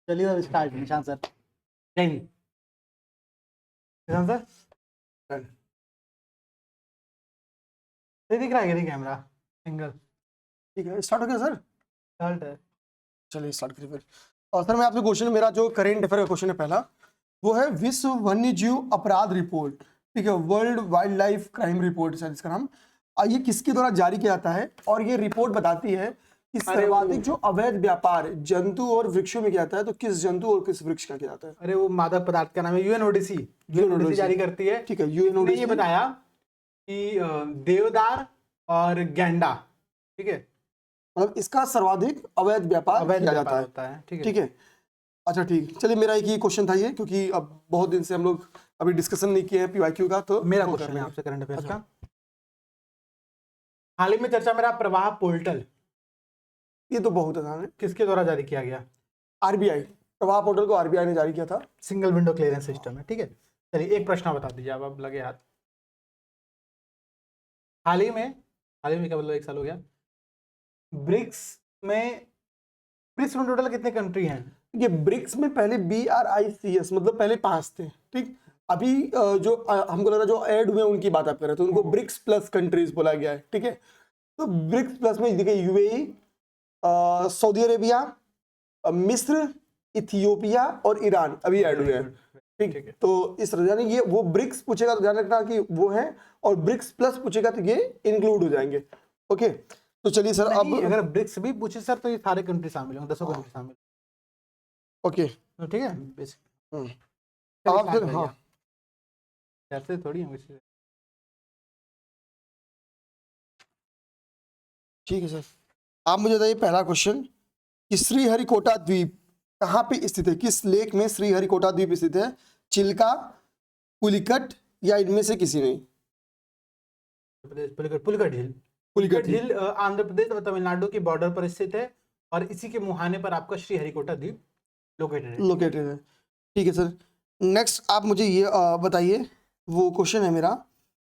चलिए अब start Nishant sir. जय हिंद। Nishant sir Done. ये दिख रहा है कि नहीं कैमरा एंगल? ठीक है, स्टार्ट हो गया सर। स्टार्ट है। चलिए स्टार्ट करिए फिर। और सर मैं आपसे क्वेश्चन, मेरा जो करेंट अफेयर का क्वेश्चन है पहला, वो है विश्व वन्य जीव अपराध रिपोर्ट। ठीक है, world wild life crime report sir इसका नाम। ये किसके द्वारा जारी किया जाता है? और ये रिपोर्ट बताती है कि सर्वाधिक जो अवैध व्यापार जंतु और वृक्षों में किया जाता है, तो किस जंतु और किस वृक्ष का किया जाता है? अरे वो मादक पदार्थ का नाम है यूएनओडीसी। यूएनओडीसी जारी करती है। ठीक है, ने यूएनओडीसी ये बताया कि देवदार और गैंडा, ठीक है, मतलब इसका सर्वाधिक अवैध व्यापार किया जाता है। होता है। ठीक है, ठीक है, अच्छा ठीक। चलिए मेरा एक ही क्वेश्चन था ये, क्योंकि अब बहुत दिन से हम लोग अभी डिस्कशन नहीं किए हैं पीवाईक्यू का, तो मेरा वो क्वेश्चन कर है लेंगे। आपसे करंट अफेयर्स अच्छा। का। हाल ही में चर्चा में रहा प्रवाह पोर्टल, ये तो बहुत आसान है। किसके द्वारा जारी किया गया? आरबीआई, प्रवाह पोर्टल को आरबीआई ने जारी किया था। सिंगल विंडो क्लियरेंस सिस्टम है। ठीक है, चलिए एक प्रश्न बता दीजिए अब लगे हाथ। हाल ही में क्या मतलब 1 साल हो गया, ब्रिक्स में टोटल कितने कंट्री हैं? ये ब्रिक्स में पहले BRICS मतलब पहले 5 थे। ठीक, अभी जो हमको लग रहा है जो ऐड हुए उनकी बात आप कर रहे थे, उनको ब्रिक्स प्लस कंट्रीज बोला गया है। ठीक है, तो ब्रिक्स प्लस में देखिए यूएई, सऊदी अरेबिया, मिस्र, इथियोपिया और ईरान अभी ऐड हुए हैं। ठीक, तो इस यानी ये वो ब्रिक्स पूछेगा तो ध्यान रखना कि वो है, और ब्रिक्स प्लस पूछेगा तो ये इंक्लूड हो जाएंगे। ओके, तो चलिए सर अब अगर ब्रिक्स भी पूछे सर तो ये सारे कंट्री शामिल होंगे, 10 कंट्री शामिल। ओके तो ठीक है, बेसिक आप फिर हाँ ऐसे थोड़ी है वैसे। ठीक है सर, आप मुझे बताइए पहला क्वेश्चन कि श्रीहरिकोटा द्वीप कहाँ पे स्थित है? किस लेक में श्रीहरिकोटा द्वीप स्थित है? चिल्का, पुलिकट या इनमें से किसी में? पुलिकट झील। पुलिकट झील। झील आंध्र प्रदेश और तमिलनाडु की बॉर्डर पर स्थित है, और इसी के मुहाने पर आपका श्रीहरिकोटा द्वीप लोकेटेड है। ठीक है सर, नेक्स्ट आप मुझे ये बताइए, वो क्वेश्चन है मेरा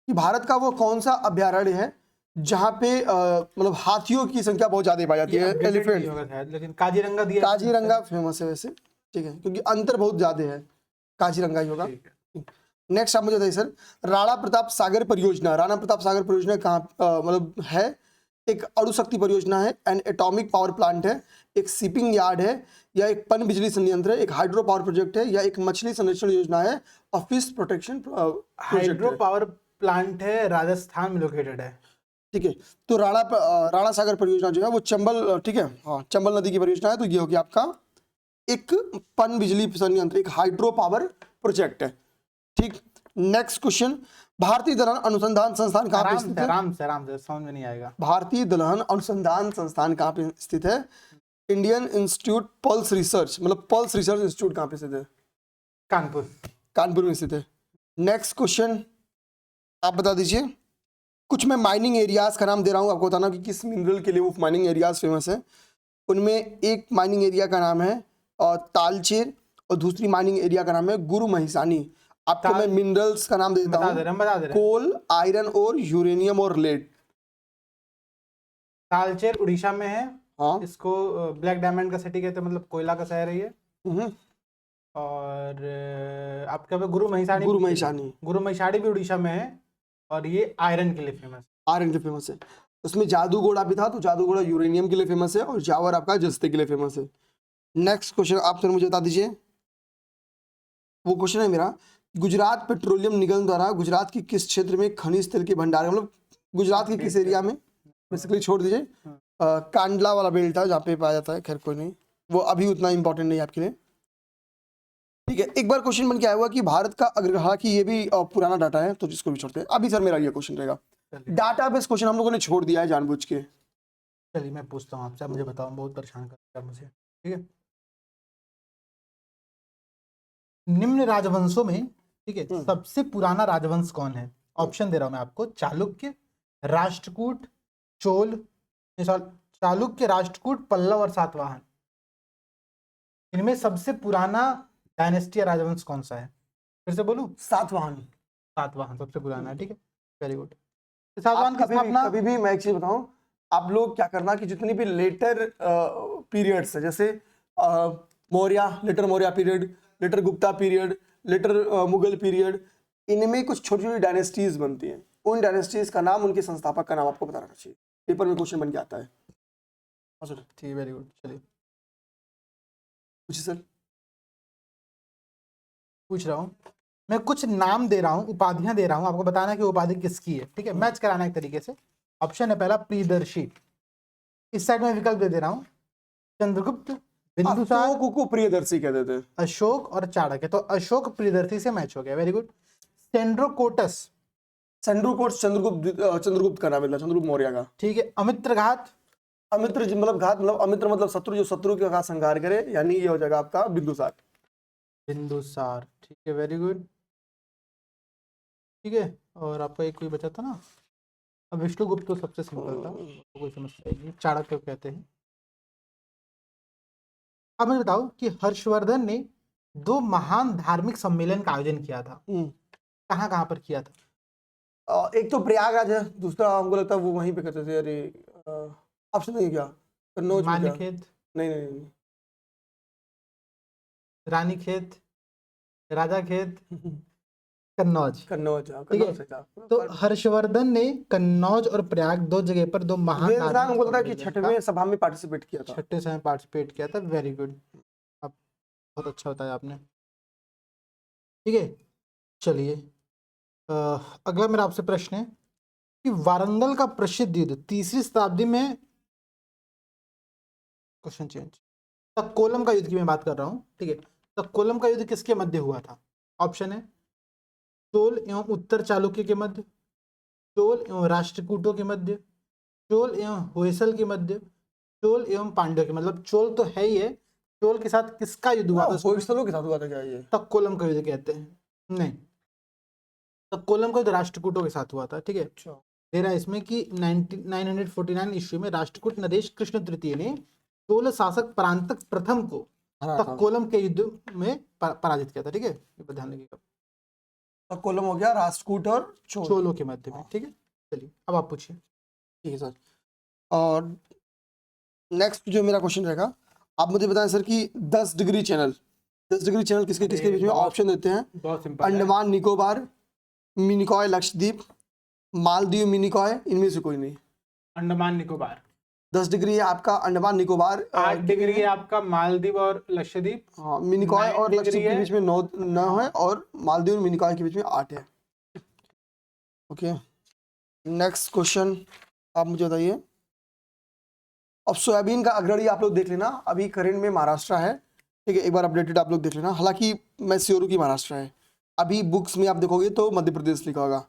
कि भारत का वो कौन सा अभ्यारण्य है जहाँ पे मतलब हाथियों की संख्या बहुत ज्यादा पाई जाती है? एलिफेंट, लेकिन काजीरंगा दिया, काजीरंगा फेमस है वैसे। ठीक है, क्योंकि अंतर बहुत ज्यादा है, काजीरंगा ही होगा। नेक्स्ट आप मुझे बताइए सर, राणा प्रताप सागर परियोजना, राणा प्रताप सागर परियोजना कहाँ मतलब है? एक अणुशक्ति परियोजना है, एन एटॉमिक पावर प्लांट है, एक शिपिंग यार्ड है, या एक पन बिजली संयंत्र है, एक हाइड्रो पावर प्रोजेक्ट है, या एक मछली संरक्षण योजना है, और fish protection hydro power plant है, राजस्थान में लोकेटेड है। ठीक है, तो राणा सागर परियोजना जो है वो चंबल, ठीक है हाँ, चंबल नदी की परियोजना है। तो ये होगी आपका एक पन बिजली संयंत्र, एक हाइड्रो पावर प्रोजेक्ट है। ठीक, नेक्स्ट क्वेश्चन, भारतीय दलहन अनुसंधान संस्थान कहाँ पे स्थित है? आराम से समझ में नहीं आएगा। भारतीय दलहन अनुसंधान संस्थान कहाँ पे स्थित है? इंडियन इंस्टीट्यूट पल्स रिसर्च, मतलब पल्स रिसर्च इंस्टीट्यूट कहाँ पे स्थित है? कानपुर में स्थित है। नेक्स्ट क्वेश्चन आप बता दीजिए, कुछ मैं माइनिंग एरियाज का नाम दे रहा हूँ, आपको बताना कि किस मिनरल के लिए वो माइनिंग एरियाज फेमस है। उनमें एक माइनिंग एरिया का नाम है तालचेर, और दूसरी माइनिंग एरिया का नाम है गुरु महिसानी। आपको मैं मिनरल्स का नाम दे देता हूँ, कोल, आयरन और यूरेनियम और लेड। तालचेर उड़ीसा में है। हाँ, इसको ब्लैक डायमंड का सिटी कहते हैं, मतलब कोयला का शहर है ये। और आपका गुरु महिसाणी भी उड़ीसा में है, और ये आयरन के लिए फेमस है। उसमें जादूगोड़ा भी था, तो जादूगोड़ा यूरेनियम के लिए फेमस है, और जावर आपका जस्ते के लिए फेमस है। नेक्स्ट क्वेश्चन आप सर मुझे बता दीजिए, वो क्वेश्चन है मेरा, गुजरात पेट्रोलियम निगम द्वारा गुजरात की किस क्षेत्र में खनिज तेल के भंडार, मतलब गुजरात के किस एरिया में, बेसिकली छोड़ दीजिए कांडला वाला बेल्ट है जहाँ पे पाया जाता है, खैर कोई नहीं, वो अभी उतना इंपॉर्टेंट नहीं है आपके लिए। ठीक है, एक बार क्वेश्चन बन के आया हुआ कि भारत का अग्रगाह, हालांकि ये भी पुराना डाटा है तो जिसको भी छोड़ते हैं। अभी सर मेरा ये क्वेश्चन रहेगा, डाटाबेस क्वेश्चन हम लोगों ने छोड़ दिया है जानबूझ के। चलिए मैं पूछता हूँ आपसे, मुझे बताओ, बहुत परेशान कर मुझे। ठीक है, निम्न राजवंशों में, ठीक है, सबसे पुराना राजवंश कौन है? ऑप्शन दे रहा हूं मैं आपको, चालुक्य, राष्ट्रकूट, चालुक्य, राष्ट्रकूट, पल्लव और सातवाहन। इनमें सबसे पुराना डायनेस्टी राजवंश कौन सा है? फिर से बोलूं? सातवाहन सबसे पुराना है। ठीक है, वेरी गुड। सातवाहन की स्थापना, कभी भी मैं एक चीज बताऊं, आप लोग क्या करना कि जितनी भी लेटर पीरियड्स है, जैसे Maurya, later Maurya period, later Gupta period, later Mughal period, इनमें कुछ छोटी छोटी डायनेस्टीज बनती हैं। उन डायनेस्टीज का नाम, उनके संस्थापक का नाम आपको पता रहना चाहिए। पेपर में क्वेश्चन बन के आता है। हाँ सर, ठीक है, वेरी गुड। चलिए पूछिए सर। पूछ रहा हूँ मैं, कुछ नाम दे रहा हूँ, उपाधियां दे रहा हूँ, आपको बताना है कि उपाधि किसकी है। ठीक है, मैच कराना एक तरीके से। ऑप्शन है पहला प्रियदर्शी, इस साइड में विकल्प दे दे रहा हूँ, चंद्रगुप्त, बिंदुसार, अशोक को प्रियदर्शी कहते थे। अशोक और चाणक्य। तो अशोक प्रियदर्शी से मैच हो गया, very good. Sandrocottus, Sandrocottus Chandragupta का नाम है, चंद्रगुप्त मौर्य का। ठीक है। अमित्रघात, अमित्र मतलब घात, मतलब अमित्र मतलब शत्रु, जो शत्रु का संहार करे, यानी ये हो जाएगा आपका बिंदुसार। बिंदुसार, ठीक है, वेरी गुड। ठीक है, और आपका एक कोई बचा था ना, अब विष्णुगुप्त तो सबसे सिंपल था, तो कोई समस्या नहीं। चाणक्य को कहते हैं। अब मुझे बताओ कि हर्षवर्धन ने 2 महान धार्मिक सम्मेलन का आयोजन किया था, कहाँ कहाँ पर किया था? एक तो प्रयागराज है, दूसरा हमको लगता है वो वहीं पे करते थे। अरे ऑप्शन नहीं क्या, कन्नौज में क्या? मान्यखेत, नहीं नहीं नहीं। रानीखेत, राजाखेत, कन्नौज। कन्नौज, हाँ, ठीक है, कन्नौज से था। तो हर्षवर्धन ने कन्नौज और प्रयाग 2 जगह पर 2 महान वेदनाथ धार्मिक हमको लगता है कि सम्मेलन छठवें सभा में पार्टिसिपेट किया था। छठे समय पार्टिसिपेट किया था, वेरी गुड। आप बहुत अच्छा बताया आपने। ठीक है, चलिए अगला मेरा आपसे प्रश्न है कि वारंगल का प्रसिद्ध युद्ध 3री शताब्दी में, क्वेश्चन चेंज, तक्कोलम का युद्ध की मैं बात कर रहा हूँ। ठीक है, तक्कोलम का युद्ध किसके मध्य हुआ था? ऑप्शन है चोल एवं उत्तर चालुक्य के मध्य, चोल एवं राष्ट्रकूटों के मध्य, चोल एवं होयसल के मध्य, चोल एवं पांड्यों के, मतलब चोल तो है ही है, चोल के साथ किसका युद्ध हुआ था? होयसलों के साथ हुआ था क्या ये? तक्कोलम का युद्ध कहते हैं। नहीं, तक्कोलम का युद्ध राष्ट्रकूटों के साथ हुआ था। ठीक है, दे रहा है इसमें कि 949 ईस्वी में राष्ट्रकूट नरेश कृष्ण तृतीय ने चोल शासक परांतक प्रथम को तक्कोलम के युद्ध में पराजित किया था। ठीक है, ये पर ध्यान रखिएगा। तक्कोलम हो गया, राष्ट्रकूट और चोलों के मध्य में। ठीक है, चलिए अब आप पूछिए। ठीक है सर। और नेक्स्ट जो मेरा क्वेश्चन रहेगा, आप मुझे बताएं सर कि 10 डिग्री चैनल, 10 डिग्री चैनल किसके किसके बीच में? ऑप्शन देते हैं, बहुत सिंपल है। अंडमान निकोबार, मिनिकॉय लक्षद्वीप, मालदीव मिनिकॉय, इनमें से कोई नहीं। अंडमान निकोबार। 10 डिग्री है आपका अंडमान निकोबार, 8 डिग्री है आपका मालदीव और लक्षद्वीप। हाँ, मिनिकॉय 9 और लक्षद्वीप के है। बीच में 9 है, और मालदीव और मिनिकॉय के बीच में 8 है। ओके, नेक्स्ट क्वेश्चन आप मुझे बताइए। अब सोयाबीन का अग्रणी आप लोग देख लेना, अभी करंट में महाराष्ट्र है। ठीक है, एक बार अपडेटेड आप लोग देख लेना, हालांकि मैं श्योर हूं कि महाराष्ट्र है। अभी बुक्स में आप देखोगे तो मध्य प्रदेश लिखा होगा।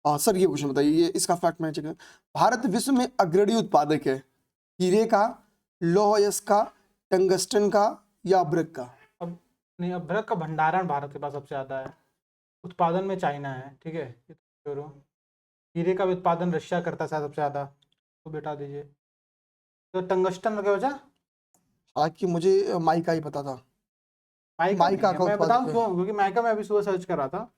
हाँ सर, ये क्वेश्चन बताइए, ये इसका फैक्ट मैं चेक। भारत विश्व में अग्रणी उत्पादक है हीरे का, लौह अयस्क का, टंगस्टन का या अभ्रक का? अब नहीं, अभ्रक का भंडारण भारत के पास सबसे ज्यादा है, उत्पादन में चाइना है। ठीक है, ये तो sure हो। हीरे का भी उत्पादन रशिया करता है शायद सबसे ज्यादा, तो बेटा दीजिए। तो टंगस्टन क्या वजह? हालांकि मुझे माइका ही पता था। माइका माइका नहीं है, का मैं उत्पादक बताऊं है। क्यों, क्योंकि माइका में अभी सुबह सर्च कर रहा था,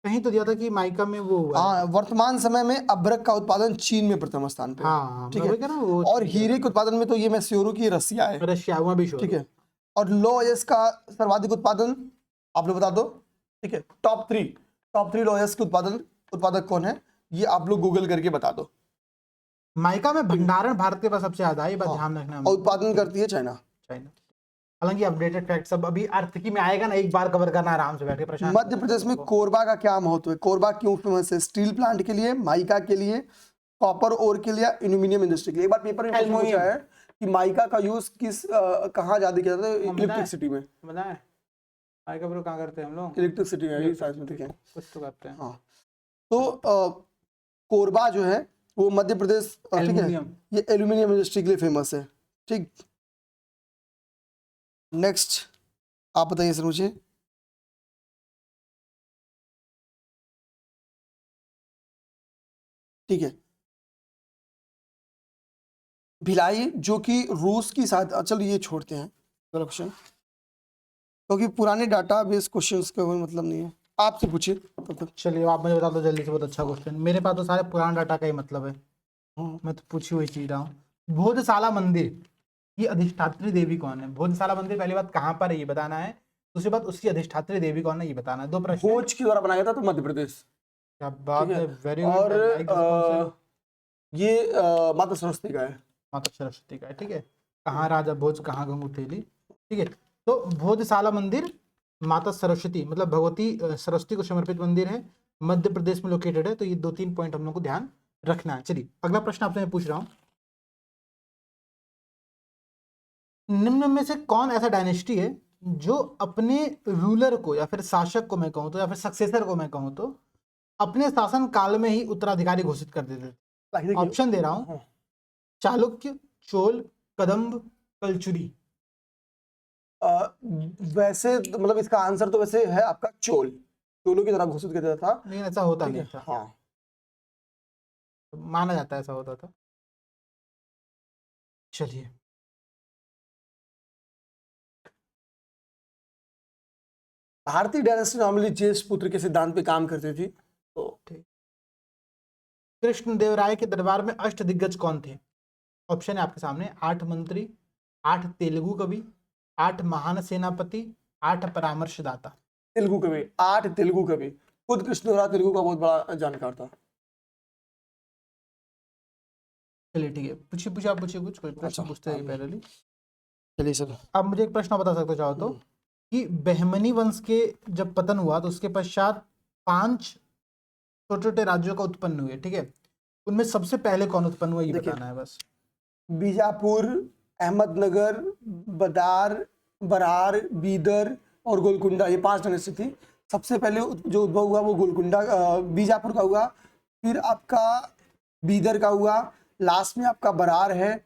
कहीं तो दिया था कि माइका में वो हुआ है। हाँ, वर्तमान समय में अभ्रक का उत्पादन चीन में प्रथम स्थान पे है। हाँ, ठीक मैं है, वही कह रहा हूँ, वो और हीरे के उत्पादन में तो ये मैं श्योर हूं कि रसिया है। रशिया, वहाँ भी ठीक श्योर। है, और लौह अयस्क का सर्वाधिक उत्पादन आप लोग बता दो। ठीक है, टॉप थ्री लौह अयस्क के उत्पादक कौन है, ये आप लोग गूगल करके बता दो। माइका में भंडारण भारत के पास सबसे ज्यादा है, ये बात ध्यान रखना। और उत्पादन करती है चाइना। चाइना। हालांकि अपडेटेड फैक्ट सब अभी आर्थिकी में आएगा ना, एक बार कवर करना आराम से बैठ के, प्रशांत। मध्य प्रदेश में कोरबा का क्या महत्व है? कोरबा क्यों फेमस है? स्टील प्लांट के लिए, माइका के लिए, कॉपर ओर के लिए, एल्यूमिनियम इंडस्ट्री के लिए? एक बार पेपर में पूछा है कि माइका का यूज कहाँ ज्यादा किया जाता है? इलेक्ट्रिसिटी में। बताएं माइका ब्रो कहाँ करते हैं हम लोग? इलेक्ट्रिसिटी में, साइंस में देखें कुछ तो करते हैं। हाँ, तो कोरबा जो है वो मध्य प्रदेश, ठीक है, ये एल्यूमिनियम इंडस्ट्री के लिए फेमस है। ठीक, नेक्स्ट आप बताइए सर मुझे। ठीक है, भिलाई जो कि रूस की साथ, चलो ये छोड़ते हैं क्वेश्चन, क्योंकि पुराने डाटा बेस क्वेश्चंस का कोई मतलब नहीं है। आपसे पूछिए तब तक। चलिए आप मुझे बता दो जल्दी से, बहुत अच्छा क्वेश्चन। मेरे पास तो सारे पुराना डाटा का ही मतलब है, मैं तो पूछी हुई चीज रहा हूँ। भोजशाला मंदिर की अधिष्ठात्री देवी कौन है? भोजशाला मंदिर पहली बात कहाँ पर है ये बताना है, दूसरी बात उसकी अधिष्ठात्री देवी कौन है ये बताना है। 2 प्रश्न हैं। भोज के द्वारा बनाया था तो मध्य प्रदेश। क्या बात ठीक है, है। Very good. और लाइक दिस कॉन्सेप्ट। ये माता सरस्वती का है। माता सरस्वती का है, ठीक है। कहाँ राजा भोज, कहाँ गंगू तेली, ठीक है। तो भोजशाला मंदिर माता सरस्वती मतलब भगवती सरस्वती को समर्पित मंदिर है, मध्य प्रदेश में लोकेटेड है। तो ये 2-3 पॉइंट हम लोग को ध्यान रखना है। चलिए अगला प्रश्न आपसे मैं पूछ रहा हूँ, निम्न में से कौन ऐसा डायनेस्टी है जो अपने रूलर को या फिर शासक को मैं कहूँ तो या फिर सक्सेसर को मैं कहूँ तो अपने शासन काल में ही उत्तराधिकारी घोषित कर देते थे? ऑप्शन दे रहा हूँ, हाँ। चालुक्य, चोल, कदम्ब, कलचुरी। वैसे तो मतलब इसका आंसर तो वैसे है आपका चोल, चोलों की तरह घोषित कर दिया था। लेकिन ऐसा होता ठीक नहीं है। था, हाँ। माना जाता है ऐसा होता था। चलिए भारतीय डायनेस्टी नॉर्मली ज्येष्ठ पुत्र के सिद्धांत पे काम करती थी। तो कृष्णदेवराय के दरबार में अष्ट दिग्गज कौन थे? ऑप्शन है आपके सामने, 8 मंत्री, 8 तेलुगु कवि, 8 महान सेनापति, 8 परामर्शदाता। तेलुगु कवि, 8 तेलुगु कवि। खुद कृष्णदेवराय तेलुगु का बहुत बड़ा जानकार था। चलिए ठीक है, पूछिए पूछिए, आप पूछिए कुछ, कोई प्रश्न अच्छा, पूछते हैं पहले। चलिए सर। आप मुझे एक प्रश्न बता सकते हो चाहो तो, कि बहमनी वंश के जब पतन हुआ तो उसके पश्चात 5 छोटे छोटे राज्यों का उत्पन्न हुए, ठीक है। उनमें सबसे पहले कौन उत्पन्न हुआ ये देखिए, बताना है बस। बीजापुर, अहमदनगर, बदार, बरार, बीदर और गोलकुंडा, ये 5 डायनेस्टी थी। सबसे पहले जो उद्भव हुआ वो गोलकुंडा बीजापुर का हुआ, फिर आपका बीदर का हुआ, लास्ट में आपका बरार है,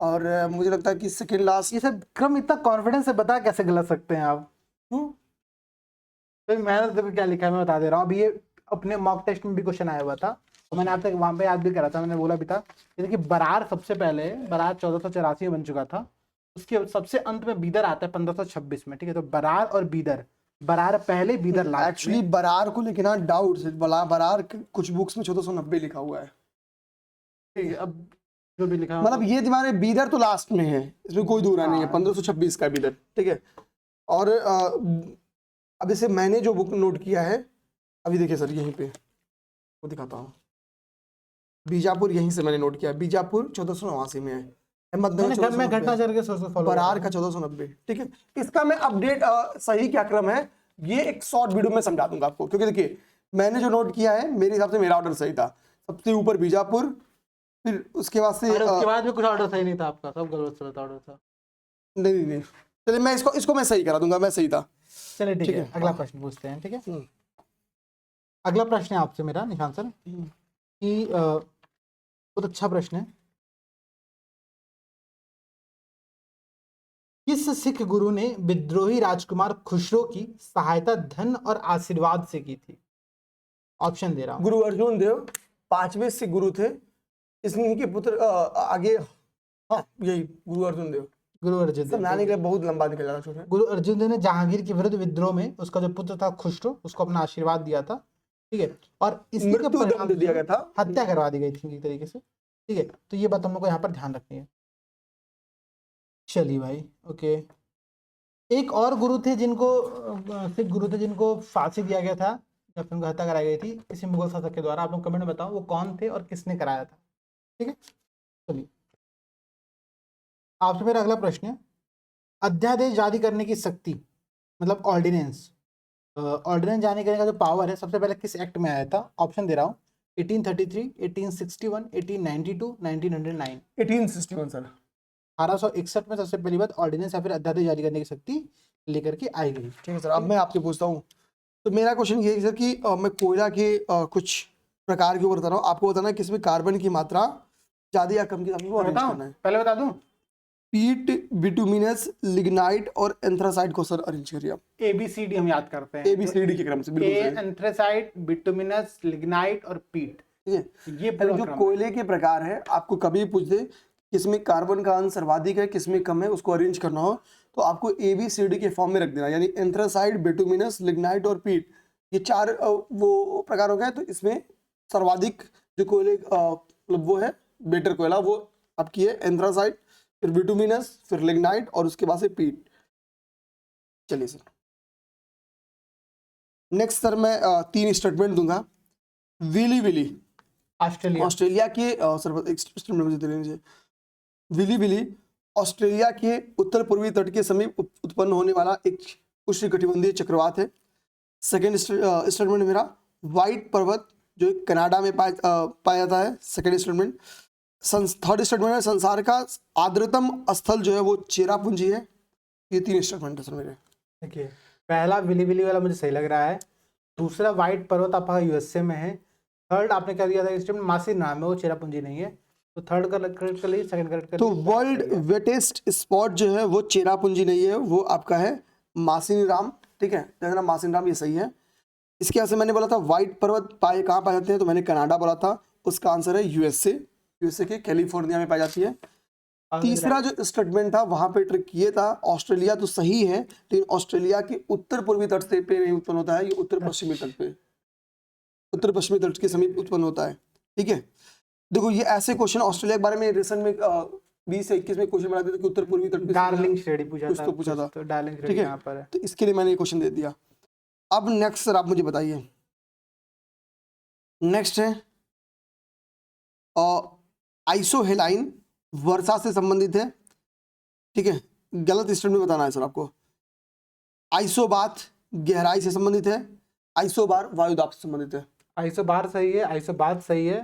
और मुझे लगता है कि सेकेंड लास्ट। ये सब क्रम इतना कॉन्फिडेंस से बता कैसे गलत सकते हैं आप? भाई मैंने देखो क्या लिखा है मैं बता दे रहा हूँ। अभी ये अपने मॉक टेस्ट में भी क्वेश्चन आया हुआ था, तो मैंने आप तक वहां पे याद भी करा था, मैंने बोला भी था। जैसे कि बरार सबसे पहले, बरार 1484 में बन चुका था। उसके सबसे अंत में बीदर आता है 1526 में, ठीक है। तो बरार और बीदर, बरार पहले बीदर लास्ट एक्चुअली में। बरार को लेके ना डाउट है, बरार कुछ बुक्स में 1490 लिखा हुआ है। ठीक है, अब जो भी लिखा मतलब ये तुम्हारे बीदर तो लास्ट में है, इसमें कोई दूरा नहीं है, 1526 का बीदर, ठीक है। और अब जैसे मैंने जो बुक नोट किया है, अभी देखिए सर यहीं पे वो दिखाता हूँ। बीजापुर यहीं से मैंने नोट किया, बीजापुर 1489 में है, अहमदनगर मैं घटना चल के सोच फॉलो बरार का 1490, ठीक है। इसका मैं अपडेट सही क्या क्रम है ये एक शॉर्ट वीडियो में समझा दूंगा आपको, क्योंकि देखिए मैंने जो नोट किया है मेरे हिसाब से मेरा ऑर्डर सही था। सबसे ऊपर बीजापुर, फिर उसके बाद से उसके बाद भी कुछ ऑर्डर सही नहीं था आपका, सब गलत चलता ऑर्डर था। नहीं, चलिए मैं इसको मैं सही करा दूंगा, मैं सही था। चलिए ठीक है, अगला प्रश्न पूछते हैं, ठीक है। अगला प्रश्न है आपसे मेरा निशान सर, कि बहुत अच्छा प्रश्न है। किस सिख गुरु ने विद्रोही राजकुमार खुसरो की सहायता धन और आशीर्वाद से की थी? ऑप्शन दे रहा हूं। गुरु अर्जुन देव 5वें सिख गुरु थे, इनके पुत्र आगे, हाँ यही गुरु अर्जुन देव। गुरु अर्जुन देव, समझाने के लिए बहुत लंबा निकल रहा छोटा। गुरु अर्जुन देव ने जहांगीर के विरुद्ध विद्रोह में उसका जो पुत्र था खुसरो, उसको अपना आशीर्वाद दिया था, ठीक है। और इसी के परिणाम दिया गया था, हत्या करवा दी गई थी एक तरीके से, ठीक है। तो ये बात हम लोग को यहाँ पर ध्यान रखनी है। चलिए भाई, ओके। एक और गुरु थे जिनको सिख गुरु थे जिनको फांसी दिया गया था या फिर उनको हत्या कराई गई थी किसी मुगल शासक के द्वारा। आप लोग कमेंट में बताओ वो कौन थे और किसने कराया था, ठीक है। चलिए आपसे मेरा अगला प्रश्न है, अध्यादेश जारी करने की शक्ति मतलब ऑर्डिनेंस, ऑर्डिनेंस जारी करने का जो पावर है सबसे पहले किस एक्ट में आया था? ऑप्शन दे रहा हूँ, 1833, 1861, 1892, 1909। 1861 सर। 1861 में सबसे पहली बात ऑर्डिनेंस या फिर अध्यादेश जारी करने की शक्ति लेकर के आई गई। ठीक है सर, अब मैं आपसे पूछता हूँ, तो मेरा क्वेश्चन ये है सर कि मैं कोयला के कुछ प्रकार के ऊपर बता रहा हूँ, आपको बताना है किसमें कार्बन की मात्रा ज्यादा या कम की, आपको अरेंज करना है। पहले बता दूं, पीट, बिटुमिनस, लिग्नाइट और एंथ्रासाइट को सर अरेंज करिए आप। ABCD हम याद करते हैं, ABCD के क्रम से, बिल्कुल सही। एंथ्रासाइट, बिटुमिनस, लिग्नाइट और पीट, ठीक है। ये पूरा जो क्रम कोयले के प्रकार है, आपको कभी पूछ दे किसमें कार्बन का अंश सर्वाधिक है किसमें कम है, उसको अरेंज करना हो तो आपको ABCD के फॉर्म में रख देना, यानी एंथ्रासाइट, बिटुमिनस, लिग्नाइट और पीट, ये 4 वो प्रकार हो गए। तो इसमें सर्वाधिक जो कोयले मतलब वो है बेटर कोयला, वो आपकी है एंथ्रासाइट, फिर बिटुमिनस, फिर लिग्नाइट और उसके बाद से पीट। चलिए सर, नेक्स्ट सर मैं 3 स्टेटमेंट दूंगा। Willy willy Australia. ऑस्ट्रेलिया के सर एक स्टेटमेंट मुझे दे लीजिए। विली विली ऑस्ट्रेलिया के उत्तर पूर्वी तट के समीप उत्पन्न होने वाला एक उष्णकटिबंधीय चक्रवात है। सेकेंड स्टेटमेंट मेरा, व्हाइट पर्वत जो कनाडा में पाया जाता है। Second statement. थर्ड स्टेटमेंट है, संसार का आर्द्रतम स्थल जो है वो चेरापूंजी है। ये 3 स्टेटमेंट है सर मेरे। देखिए, पहला विली विली वाला मुझे सही लग रहा है। दूसरा व्हाइट पर्वत आपका यूएसए में है। थर्ड आपने क्या दिया था स्टेटमेंट, मासिन नाम है, वो चेरापूंजी नहीं है। तो थर्ड का करेक्ट कर लीजिए, सेकंड करेक्ट कर तो लीजिए। वर्ल्ड वेटेस्ट स्पॉट जो है वो चेरापूंजी नहीं है, वो आपका है मासिनराम। ठीक है, देखना मासिनराम ये सही है। इसके यहाँ से मैंने बोला था व्हाइट पर्वत कहाँ पाए जाते हैं, तो मैंने कनाडा बोला था। उसका आंसर है यूएसए। यूएसए के कैलिफोर्निया में पाई जाती है। तीसरा जो स्टेटमेंट था वहां पे ट्रिक किए था, ऑस्ट्रेलिया तो सही है लेकिन ऑस्ट्रेलिया के उत्तर पूर्वी तट से पे नहीं उत्पन्न होता है, ये उत्तर पश्चिमी तट पे, उत्तर पश्चिमी तट के समीप उत्पन्न होता है। ठीक है, देखो ये ऐसे क्वेश्चन ऑस्ट्रेलिया के बारे में रिसेंट में 20 से 21 में क्वेश्चन बनाते थे कि उत्तर पूर्वी तट पे डार्लिंग श्रेणी पूछा कुछ था, तो पूछा था। तो डार्लिंग ठीक श्रेणी है, यहाँ पर है। तो इसके लिए मैंने ये क्वेश्चन दे दिया। अब नेक्स्ट सर आप मुझे बताइए, नेक्स्ट है आइसोहेलाइन वर्षा से संबंधित है। ठीक है, गलत स्टेटमेंट बताना है सर आपको। आइसोबाथ गहराई से संबंधित है। आइसोबार वायुदाब से संबंधित है। आइसोबार सही है, आइसोबाथ सही है।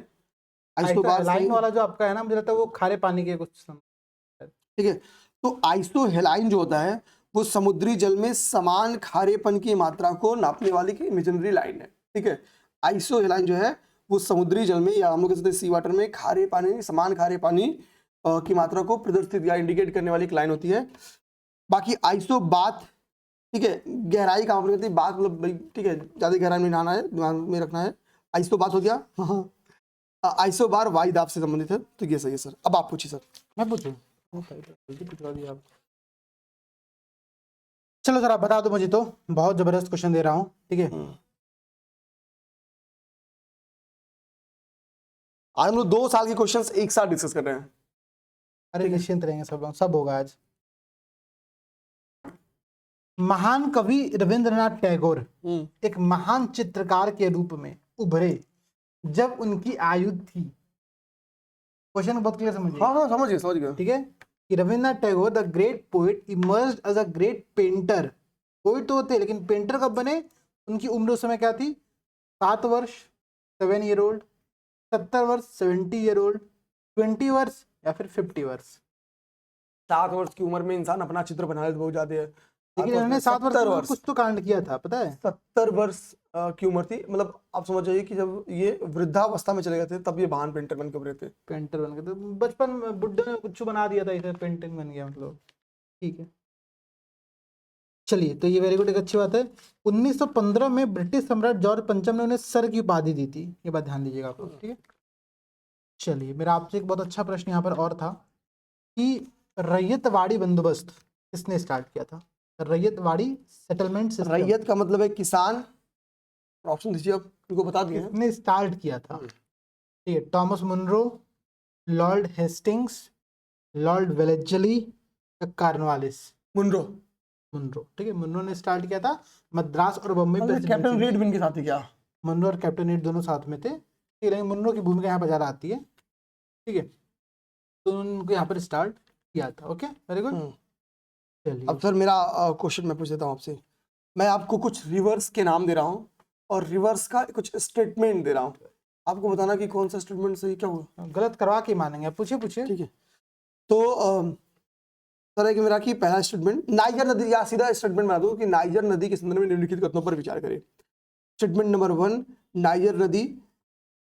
आइसोबार लाइन वाला जो आपका है ना, मुझे लगता है वो खारे पानी के कुछ ठीक है, तो आइसोहेलाइन जो होता है वो समुद्री जल में समान खारेपन की मात्रा को नापने वाली की इमेजिनरी लाइन है। ठीक है, आइसोहेलाइन जो है वो समुद्री जल में या हम लोग कह सकते हैं सी वाटर में खारे पानी, समान खारे पानी की मात्रा को प्रदर्शित या इंडिकेट करने वाली एक लाइन होती है। बाकी आइसोबाथ, ठीक है, गहराई का मापन करती है। बात मतलब भाई ठीक है, ज्यादा गहराई में नहाना है, दिमाग में रखना है। आइसोबाथ हो गया। आइसोबार वायुदाब से संबंधित है, तो ये सही है सर। अब आप पूछिए सर। मैं पूछूं? चलो सर आप बता दो मुझे, तो बहुत जबरदस्त क्वेश्चन दे रहा हूँ। ठीक है, आज हम लोग 2 साल के क्वेश्चंस एक साथ डिस्कस कर रहे हैं। अरे निश्चिंत रहेंगे सब लोग, सब होगा आज। महान कवि रविंद्रनाथ टैगोर एक महान चित्रकार के रूप में उभरे जब उनकी आयु थी। क्वेश्चन बहुत क्लियर समझिए। हाँ समझ गया। ठीक है, कि Rabindranath Tagore the great poet emerged as a great painter. Poet तो होते लेकिन पेंटर कब बने? उनकी उम्र उस समय क्या थी? 7 वर्ष 7 ईयर ओल्ड, 70 वर्ष 70 ईयर ओल्ड, 20 वर्ष या फिर 50 वर्ष। 7 वर्ष की उम्र में इंसान अपना चित्र बना ले तो बहुत ज्यादा है, लेकिन इन्होंने 7 वर्ष में कुछ तो कांड किया था, पता है? 70 वर्ष की उम्र थी। मतलब आप समझ जाइए कि जब ये वृद्धावस्था में चले गए थे तब ये महान पेंटर बन के उभरे थे। पेंटर बन गए, तो बचपन में बुड्ढे ने कुछ बना दिया था, इसे पेंटिंग बन गया मतलब। ठीक है, चलिए, तो ये वेरी गुड, एक अच्छी बात है। 1915 में ब्रिटिश सम्राट जॉर्ज पंचम ने उन्हें सर की उपाधि दी थी, ये बात ध्यान दीजिएगा आप। ठीक है, चलिए, मेरा आपसे एक बहुत अच्छा प्रश्न यहाँ पर और था कि रैयतवाड़ी बंदोबस्त किसने स्टार्ट किया था? Ryotwari settlement system. रैयत का मतलब है किसान। ऑप्शन दीजिए, आप इनको बता दिए। किसने स्टार्ट किया था? ठीक है, Thomas Munro, Lord Hastings, Lord Wellesley या कॉर्नवालिस? मुनरो। ठीक है, मुनरो ने स्टार्ट किया था। मद्रास और बम्बई कैप्टन रीड भी इनके साथ ही क्या? मुनरो और कैप्टन रीड दोनों साथ में थे। ठीक है, लेकिन मुनरो की भूमिका यहाँ पर ज़्यादा आती है। ठीक है, तो उनको यहाँ पर स्टार्ट किया था। Okay, very good. चलिए, अब सर मेरा क्वेश्चन मैं पूछ देता हूँ आपसे। मैं आपको कुछ रिवर्स के नाम दे रहा हूँ और रिवर्स का कुछ स्टेटमेंट दे रहा हूँ, आपको बताना कि कौन सा स्टेटमेंट सही क्या हुआ। गलत करवा के मानेंगे, पूछिए। ठीक है, तो सर है कि मेरा कि पहला स्टेटमेंट नाइजर नदी, या सीधा स्टेटमेंट बना दूं कि नाइजर नदी के संदर्भ में निम्नलिखित कथनों पर विचार करें। स्टेटमेंट नंबर 1, नाइजर नदी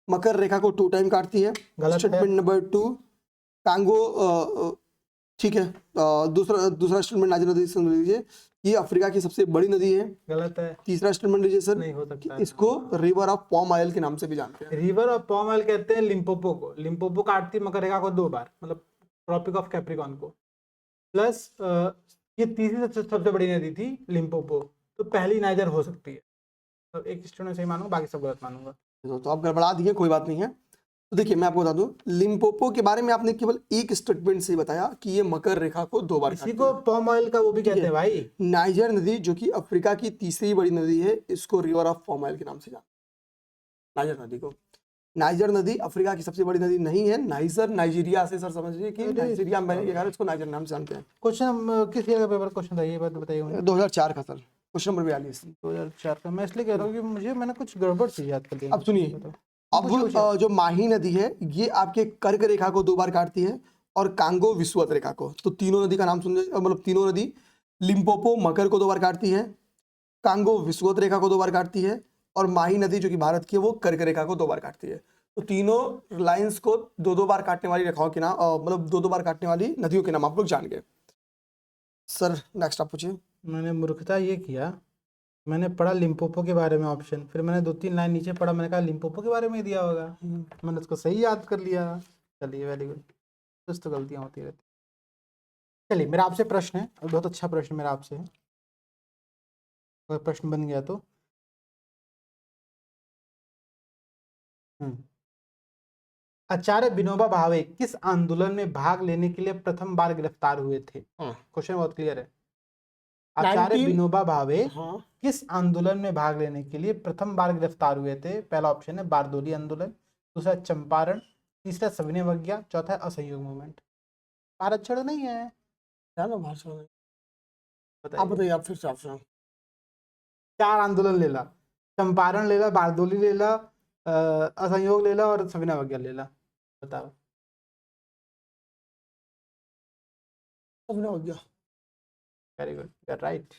मकर रेखा को 2 टाइम काटती है। स्टेटमेंट नंबर 2, कांगो, ठीक है, दूसरा स्टेटमेंट नाइजर नदी सुन लीजिए, ये अफ्रीका की सबसे बड़ी नदी है। गलत है। तीसरा स्टेटमेंट लीजिए सर, नहीं हो सकता, इसको रिवर ऑफ पॉम ऑयल के नाम से भी जानते हैं। रिवर ऑफ पॉम ऑयल कहते हैं लिम्पोपो को। लिम्पोपो काटती मकर रेखा को 2 बार, मतलब ट्रॉपिक ऑफ कैप्रिकॉन को। प्लस ये तीसरी सबसे बड़ी नदी थी लिम्पोपो, तो पहली नाइजर हो सकती है। तो एक स्टूडेंट सही मानूंगा, बाकी सब गलत मानूंगा। तो आप गड़बड़ा दिए, कोई बात नहीं है। तो देखिए मैं आपको बता दूं, लिम्पोपो के बारे में आपने केवल एक स्टेटमेंट से ही बताया कि ये मकर रेखा को 2 बार इसी काटती को है। पॉम ऑयल का वो भी कहते हैं भाई। नाइजर नदी जो कि अफ्रीका की तीसरी बड़ी नदी है, इसको रिवर ऑफ पॉम ऑयल के नाम से जानते हैं, नाइजर नदी को। नाइजर नदी अफ्रीका की सबसे बड़ी नदी नहीं है, नाइजर नाइजीरिया से सर समझिए कि अरे नाइजीरिया में बहने के कारण इसको नाइजर नाम से जानते हैं। क्वेश्चन किस ईयर का पेपर क्वेश्चन था ये बात बताइए मुझे। 2004 का सर, क्वेश्चन नंबर 42। 2004 का। मैं इसलिए कह रहा हूँ कि मुझे मैंने कुछ गड़बड़ चीज याद कर ली। अब सुनिए, अब जो माही नदी है ये आपके कर्क रेखा को 2 बार काटती है, और कांगो विषुवत रेखा को। तो तीनों नदी का नाम सुन, मतलब तीनों नदी, लिम्पोपो मकर को 2 बार काटती है, कांगो विषुवत रेखा को 2 बार काटती है, और माही नदी जो कि भारत की है वो कर्क रेखा को 2 बार काटती है। तो तीनों लाइंस को 2-2 बार काटने वाली रेखाओं के नाम, मतलब 2-2 बार काटने वाली नदियों के नाम आप लोग जान गए। सर नेक्स्ट आप पूछिए। मैंने मूर्खता ये किया, मैंने पढ़ा लिम्पोपो के बारे में ऑप्शन, फिर मैंने 2-3 लाइन नीचे पढ़ा, मैंने कहा लिम्पोपो के बारे में ही दिया होगा, मैंने उसको सही याद कर लिया। चलिए वेरी गुड, कुछ तो गलतियाँ होती रहती। चलिए मेरा आपसे प्रश्न है, और बहुत अच्छा प्रश्न मेरा आपसे है, अगर प्रश्न बन गया तो। आचार्य विनोबा भावे किस आंदोलन में भाग लेने के लिए प्रथम बार गिरफ्तार हुए थे? क्वेश्चन बहुत क्लियर है। आचार्य विनोबा भावे किस आंदोलन में भाग लेने के लिए प्रथम बार गिरफ्तार हुए थे? पहला ऑप्शन है बारदोली आंदोलन, दूसरा चंपारण, तीसरा सविनय अवज्ञा, चौथा असहयोग मूवमेंट। भारत छोड़ो नहीं है, आप बताइए, आप फिर से ऑप्शन। 4 आंदोलन ले ला, चंपारण ले ला, बारदोली ले ला, असहयोग ले ला और सविनय अवज्ञा ले ला, बताओ। Very good, you are right.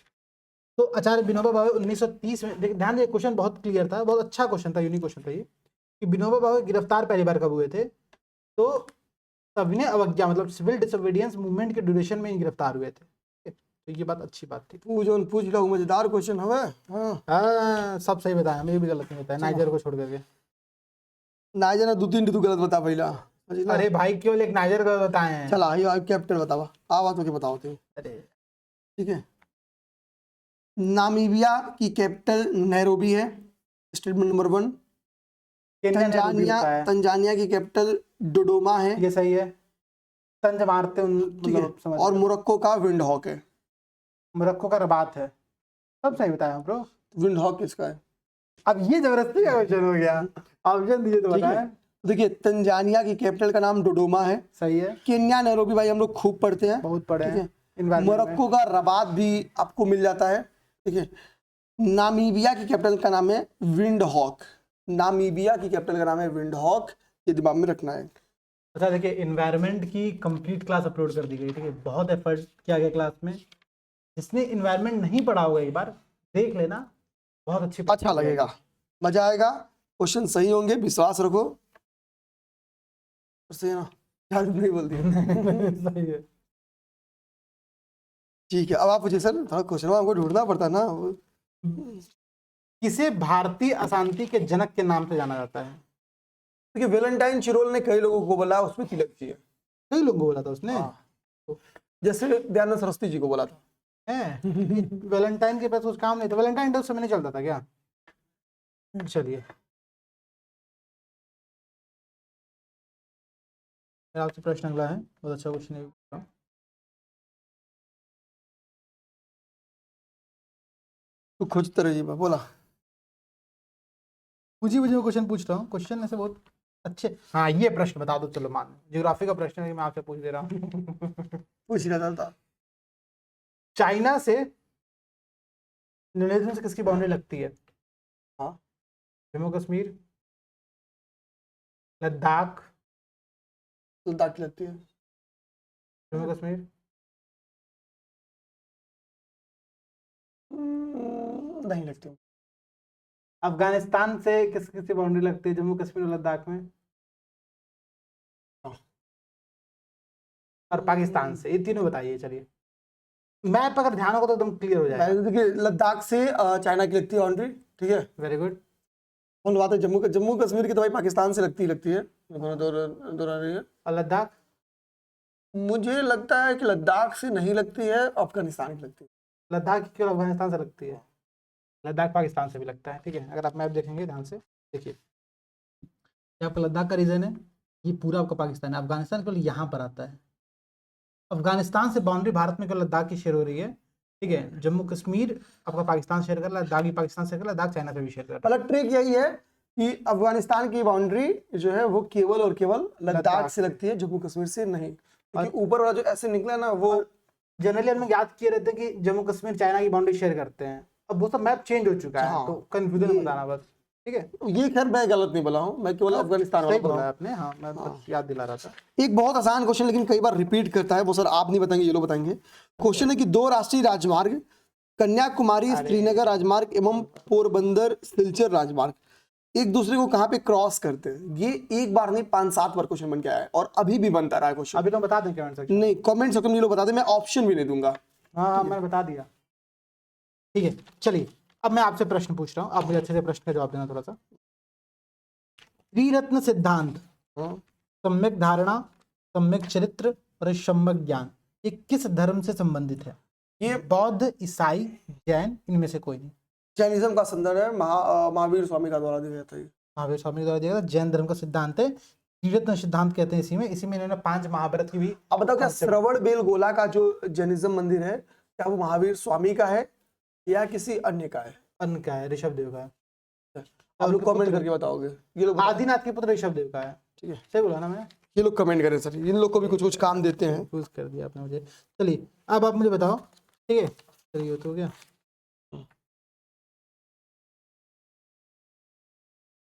तो आचार्य विनोबा भावे 1930 में, ध्यान दिए क्वेश्चन बहुत क्लियर था, बहुत अच्छा क्वेश्चन था, यूनिक क्वेश्चन था ये, कि विनोबा भावे गिरफ्तार पहली बार कब हुए थे? तो सविनय अवज्ञा मतलब सिविल डिसोबीडियंस मूवमेंट के ड्यूरेशन में ही गिरफ्तार हुए थे। तो ये बात अच्छी बात थी। पूछ लो, मजेदार क्वेश्चन है। हाँ सब सही बताया, मैं भी गलत नहीं बताया, नाइजर को छोड़ करके। नाइजर ने 2-3 ऋतु गलत बता पहला। अरे भाई केवल एक नाइजर का बताए हैं। चला ये कैपिटल बतावा, आवाज तो के बताओ थे। अरे ठीक है, नामीबिया की कैपिटल नैरोबी है, स्टेटमेंट नंबर 1। तंजानिया की कैपिटल डोडोमा है, ये सही है। तंज मारते मतलब समझ। और मोरक्को का विंडहॉक है। मोरक्को का रबात है। सब सही बताया ब्रो। विंडहॉक किसका है? अब ये जबरदस्ती का क्वेश्चन हो गया, ऑप्शन दिए तो बताएं। देखिए तंजानिया की कैपिटल का नाम डोडोमा है, सही है। केन्या नैरोबी भाई हम लोग खूब पढ़ते हैं, बहुत पढ़े हैं। मोरक्को का रबात भी आपको मिल जाता है। ठीक है, नामीबिया की कैपिटल का नाम है विंडहॉक, नामीबिया की कैपिटल का नाम है विंडहॉक, ये दिमाग में रखना है। अच्छा देखिए, एनवायरनमेंट की कंप्लीट क्लास अपलोड कर दी गई, ठीक है, बहुत एफर्ट किया गया क्लास में। जिसने एनवायरनमेंट नहीं पढ़ा होगा एक बार देख लेना, बहुत अच्छी अच्छा लगेगा, मजा आएगा, क्वेश्चन सही होंगे, विश्वास रखो। सही है ना, यार नहीं बोल दिया। सही है। ठीक है, अब आप पूछिए सर, थोड़ा क्वेश्चन हमको ढूंढना पड़ता ना। किसे भारतीय अशांति के जनक के नाम से जाना जाता है? देखिए वैलेंटाइन चिरोल ने कई लोगों को बोला, उसमें तिलक जी है। कई लोगों को बोला था उसने। जैसे दयानंद सरस्वती जी को बोला था। वैलेंटाइन के पास कुछ काम नहीं था, वैलेंटाइन डे उस समय नहीं चलता था क्या? चलिए आपसे प्रश्न अगला है, बहुत अच्छा क्वेश्चन है। तो खोजते रहिए, बोला पूछिए मुझे, क्वेश्चन पूछ रहा हूँ, क्वेश्चन ऐसे बहुत अच्छे। हाँ ये प्रश्न बता दो, चलो मान ज्योग्राफी का प्रश्न है, मैं आपसे पूछ दे रहा हूँ। पूछ रहा था। चाइना से इंडोनेशिया से किसकी बाउंड्री लगती है? हाँ, जम्मू कश्मीर, लद्दाख, लद्दाख की लगती है। जम्मू कश्मीर, नहीं लगती। अफगानिस्तान से किस किसकी बाउंड्री लगती है जम्मू कश्मीर और लद्दाख में? और पाकिस्तान से, ये तीनों बताइए। चलिए मैप अगर ध्यान होगा तो एकदम क्लियर हो जाएगा। देखिए लद्दाख से चाइना की लगती है बाउंड्री, ठीक है। Very good. कौन बात है, जम्मू कश्मीर की तो भाई पाकिस्तान से लगती है। दोनों रही है। और लद्दाख? मुझे लगता है कि लद्दाख से नहीं लगती है, अफगानिस्तान की लगती है। लद्दाख क्यों अफगानिस्तान से लगती है? लद्दाख पाकिस्तान से भी लगता है, ठीक है, अगर आप मैप देखेंगे ध्यान से देखिए। ये आपका लद्दाख का रीजन है, ये पूरा आपका पाकिस्तान है। अफगानिस्तान केवल यहाँ पर आता है। अफगानिस्तान से बाउंड्री भारत में केवल लद्दाख की शेयर हो रही है, ठीक है। जम्मू कश्मीर आपका पाकिस्तान शेयर कर रहा है, लद्दाख भी पाकिस्तान शेयर कर रहा है, लद्दाख चाइना से भी शेयर कर रहा है। मतलब ट्रिक यही है कि अफगानिस्तान की बाउंड्री जो है वो केवल और केवल लद्दाख से लगती है, जम्मू कश्मीर से नहीं, क्योंकि ऊपर वाला जो ऐसे निकला ना वो जनरली हम लोग याद किए रहते हैं कि जम्मू कश्मीर चाइना की बाउंड्री शेयर करते हैं, अब वो सब मैप चेंज हो चुका है। हाँ। तो कंफ्यूजन बताना बस, ठीक है। ये खैर मैं गलत नहीं बोला हूँ, मैं केवल अफगानिस्तान वाला सही बोला बोला हूँ। आपने, हाँ मैं बस याद दिला रहा था। एक बहुत आसान क्वेश्चन लेकिन कई बार रिपीट करता है वो, सर आप नहीं बताएंगे ये लोग बताएंगे। क्वेश्चन है कि दो राष्ट्रीय राजमार्ग कन्याकुमारी श्रीनगर राजमार्ग एवं पोरबंदर सिलचर राजमार्ग एक दूसरे को कहाँ पे क्रॉस करते हैं। ये एक बार नहीं 5-7 बार क्वेश्चन बन के आया है और अभी भी बनता रहा है क्वेश्चन। अभी तो बता दें कमेंट सेक्शन। नहीं कमेंट सेक्शन में ये लोग बता दें, मैं ऑप्शन भी नहीं दूंगा। हाँ मैंने बता दिया, ठीक है। चलिए अब मैं आपसे प्रश्न पूछ रहा हूँ, आप मुझे अच्छे से प्रश्न का जवाब देना थोड़ा सा। त्रिरत्न सिद्धांत, सम्यक धारणा, सम्यक चरित्र और सम्यक ज्ञान, ये किस धर्म से संबंधित है? ये बौद्ध, ईसाई, जैन, इनमें से कोई नहीं। जैनिज्म का संदर्भ है, महावीर स्वामी का द्वारा दिया जाता है। महावीर स्वामी द्वारा दिया गया, जैन धर्म का सिद्धांत है। त्रिरत्न सिद्धांत कहते हैं इसी में इन्होंने 5 महाभारत की भी। अब बताओ क्या श्रवण बेलगोला का जो जैनिज्म मंदिर है क्या वो महावीर स्वामी का है या किसी अन्य का है? अन्य का है, ऋषभ देव का है। आप लोग कमेंट करके बताओगे। ये लोग आदिनाथ के पुत्र ऋषभ देव का है, ठीक है, सही बोला ना मैं? ये लोग कमेंट करें सर, इन लोग को भी कुछ कुछ काम देते हैं। यूज कर दिया आपने मुझे। चलिए अब आप मुझे बताओ, ठीक है। चलिए तो हो गया।